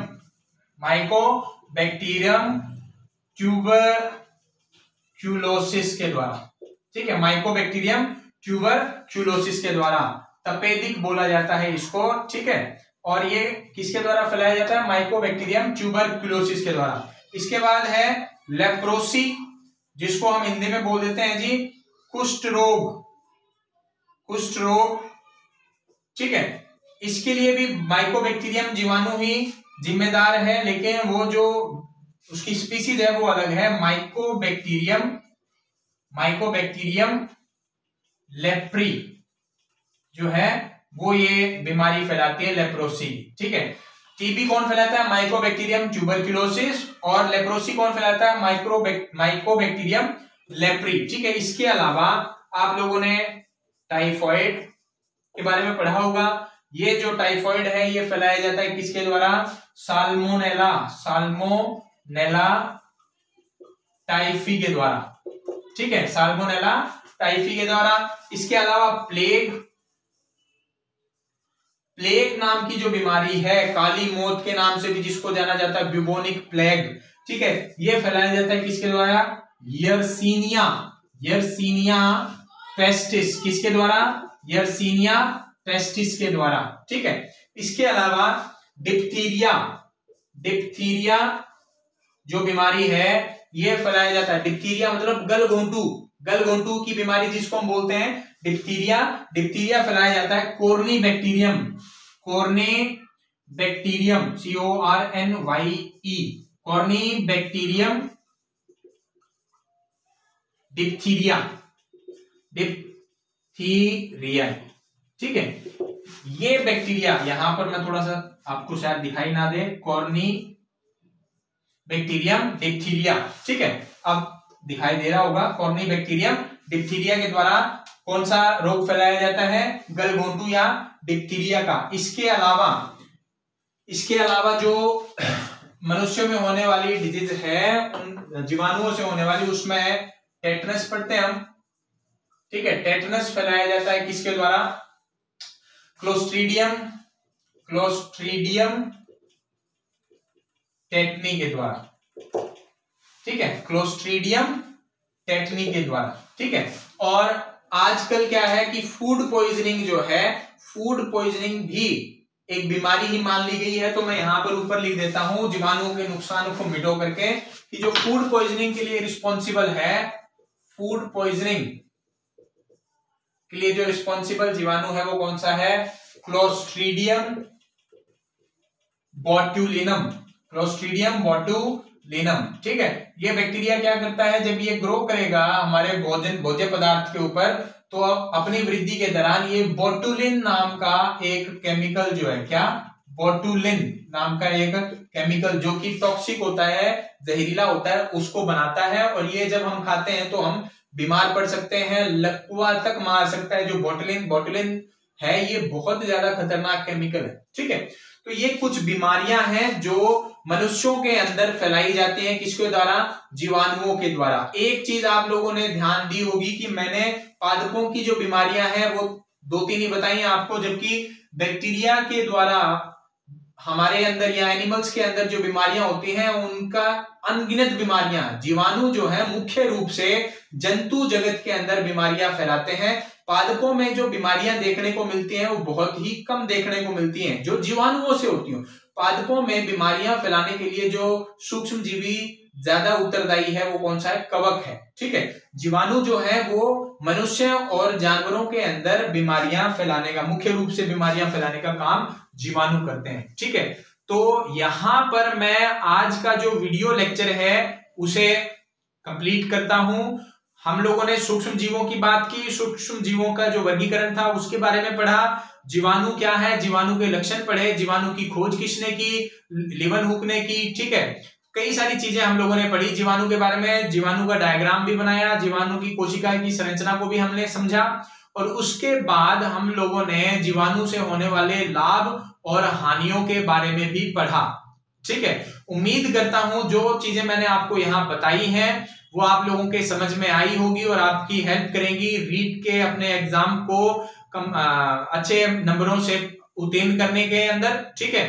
ट्यूबरक्यूलोसिस के द्वारा, ठीक है, माइकोबैक्टीरियम ट्यूबरक्यूलोसिस के द्वारा तपेदिक बोला जाता है इसको, ठीक है। और ये किसके द्वारा फैलाया जाता है? माइकोबैक्टीरियम ट्यूबरक्यूलोसिस के द्वारा। इसके बाद है लेप्रोसी, जिसको हम हिंदी में बोल देते हैं जी कुष्ठ रोग, ठीक है। इसके लिए भी माइकोबैक्टीरियम जीवाणु ही जिम्मेदार है, लेकिन वो जो उसकी स्पीसीज है वो अलग है। माइकोबैक्टीरियम लेप्री जो है वो ये बीमारी फैलाती है, लेप्रोसी, ठीक है। टीबी कौन फैलाता है? माइकोबैक्टीरियम ट्यूबरक्यूलोसिस, और लेप्रोसी कौन फैलाता है? माइकोबैक्टीरियम लेप्री, ठीक है। इसके अलावा आप लोगों ने टाइफॉइड के बारे में पढ़ा होगा। ये जो टाइफॉइड है ये फैलाया जाता है किसके द्वारा? साल्मोनेला टाइफी के द्वारा, ठीक है, साल्मोनेला टाइफी के द्वारा। इसके अलावा प्लेग नाम की जो बीमारी है, काली मौत के नाम से भी जिसको जाना जाता है, ब्यूबोनिक प्लेग, ठीक है, ये फैलाया जाता है किसके द्वारा? यर्सीनिया पेस्टिस, किसके द्वारा? यर्सीनिया पेस्टिस के द्वारा, ठीक है। इसके अलावा डिप्थीरिया जो बीमारी है ये फैलाया जाता है। डिप्थीरिया मतलब गलघोंटू की बीमारी जिसको हम बोलते हैं डिप्थीरिया फैलाया जाता है कॉर्नीबैक्टीरियम कॉर्नीबैक्टीरियम डिप्थीरिया, ठीक है। ये बैक्टीरिया यहां पर मैं थोड़ा सा आपको शायद दिखाई ना दे, कॉर्नीबैक्टीरियम डिप्थीरिया, ठीक है, अब दिखाई दे रहा होगा। कॉर्नीबैक्टीरियम डिप्थीरिया के द्वारा कौन सा रोग फैलाया जाता है? गलघोंटू या डिप्थीरिया का। इसके अलावा जो मनुष्यों में होने वाली डिजीज है, जीवाणुओं से होने वाली, उसमें टेटनस पढ़ते हैं हम, ठीक है। टेटनस फैलाया जाता है किसके द्वारा? क्लोस्ट्रीडियम टेटनी के द्वारा, ठीक है, क्लोस्ट्रीडियम टेटनी के द्वारा, ठीक है। और आजकल क्या है कि फूड पॉइजनिंग जो है, फूड पॉइजनिंग भी एक बीमारी ही मान ली गई है, तो मैं यहां पर ऊपर लिख देता हूं जीवाणुओं के नुकसान को मिटो करके कि जो फूड पॉइजनिंग के लिए रिस्पॉन्सिबल है, फूड पॉइजनिंग के लिए जो रिस्पॉन्सिबल जीवाणु है वो कौन सा है, क्लोस्ट्रीडियम बोटुलिनम, क्लोस्ट्रीडियम बोटुलिनम। ठीक है, ये बैक्टीरिया क्या करता है, जब ये ग्रो करेगा हमारे भोज्य पदार्थ के ऊपर, तो अब अपनी वृद्धि के दौरान ये बोटुलिन नाम का एक केमिकल जो है, क्या, बोटुलिन नाम का एक केमिकल जो कि टॉक्सिक होता है, जहरीला होता है, उसको बनाता है। और ये जब हम खाते हैं तो हम बीमार पड़ सकते हैं, लकवा तक मार सकता है। जो बोटुलिन है ये बहुत ज्यादा खतरनाक केमिकल है। ठीक है, तो ये कुछ बीमारियां हैं जो मनुष्यों के अंदर फैलाई जाती हैं, किसके द्वारा, जीवाणुओं के द्वारा। एक चीज आप लोगों ने ध्यान दी होगी कि मैंने पादपों की जो बीमारियां हैं वो 2-3 ही बताई हैं आपको, जबकि बैक्टीरिया के द्वारा हमारे अंदर या एनिमल्स के अंदर जो बीमारियां होती हैं उनका अनगिनत बीमारियां, जीवाणु जो है मुख्य रूप से जंतु जगत के अंदर बीमारियां फैलाते हैं। पादपों में जो बीमारियां देखने को मिलती हैं वो बहुत ही कम देखने को मिलती हैं जो जीवाणुओं से होती हैं। पादपों में बीमारियां फैलाने के लिए जो सूक्ष्म जीवी ज्यादा उत्तरदायी है वो कौन सा है, कवक है। ठीक है, जीवाणु जो है वो मनुष्य और जानवरों के अंदर बीमारियां फैलाने का, मुख्य रूप से बीमारियां फैलाने का काम जीवाणु करते हैं। ठीक है, तो यहां पर मैं आज का जो वीडियो लेक्चर है उसे कंप्लीट करता हूं। हम लोगों ने सूक्ष्म जीवों की बात की, सूक्ष्म जीवों का जो वर्गीकरण था उसके बारे में पढ़ा, जीवाणु क्या है, जीवाणु के लक्षण पढ़े, जीवाणु की खोज किसने की, लीवनहुक ने की। ठीक है, कई सारी चीजें हम लोगों ने पढ़ी जीवाणु के बारे में, जीवाणु का डायग्राम भी बनाया, जीवाणु की कोशिका की संरचना को भी हमने समझा, और उसके बाद हम लोगों ने जीवाणु से होने वाले लाभ और हानियों के बारे में भी पढ़ा। ठीक है, उम्मीद करता हूं जो चीजें मैंने आपको यहाँ बताई हैं वो आप लोगों के समझ में आई होगी और आपकी हेल्प करेंगी रीट के अपने एग्जाम को अच्छे नंबरों से उत्तीर्ण करने के अंदर। ठीक है,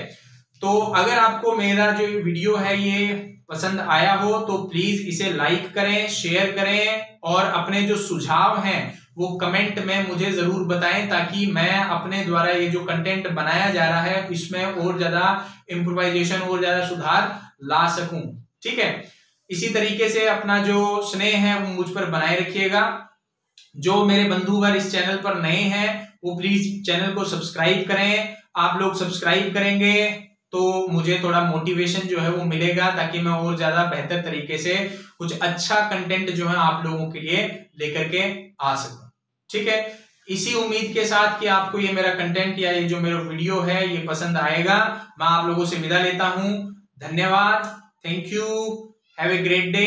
तो अगर आपको मेरा जो वीडियो है ये पसंद आया हो तो प्लीज इसे लाइक करें, शेयर करें, और अपने जो सुझाव हैं वो कमेंट में मुझे जरूर बताएं, ताकि मैं अपने द्वारा ये जो कंटेंट बनाया जा रहा है इसमें और ज्यादा इम्प्रोवाइजेशन और ज्यादा सुधार ला सकूं। ठीक है, इसी तरीके से अपना जो स्नेह है वो मुझ पर बनाए रखिएगा। जो मेरे बंधुवर इस चैनल पर नए हैं वो प्लीज चैनल को सब्सक्राइब करें। आप लोग सब्सक्राइब करेंगे तो मुझे थोड़ा मोटिवेशन जो है वो मिलेगा, ताकि मैं और ज्यादा बेहतर तरीके से कुछ अच्छा कंटेंट जो है आप लोगों के लिए लेकर के आ सकूं। ठीक है, इसी उम्मीद के साथ कि आपको ये मेरा कंटेंट या ये जो मेरा वीडियो है ये पसंद आएगा, मैं आप लोगों से विदा लेता हूं। धन्यवाद, thank you, have a great day.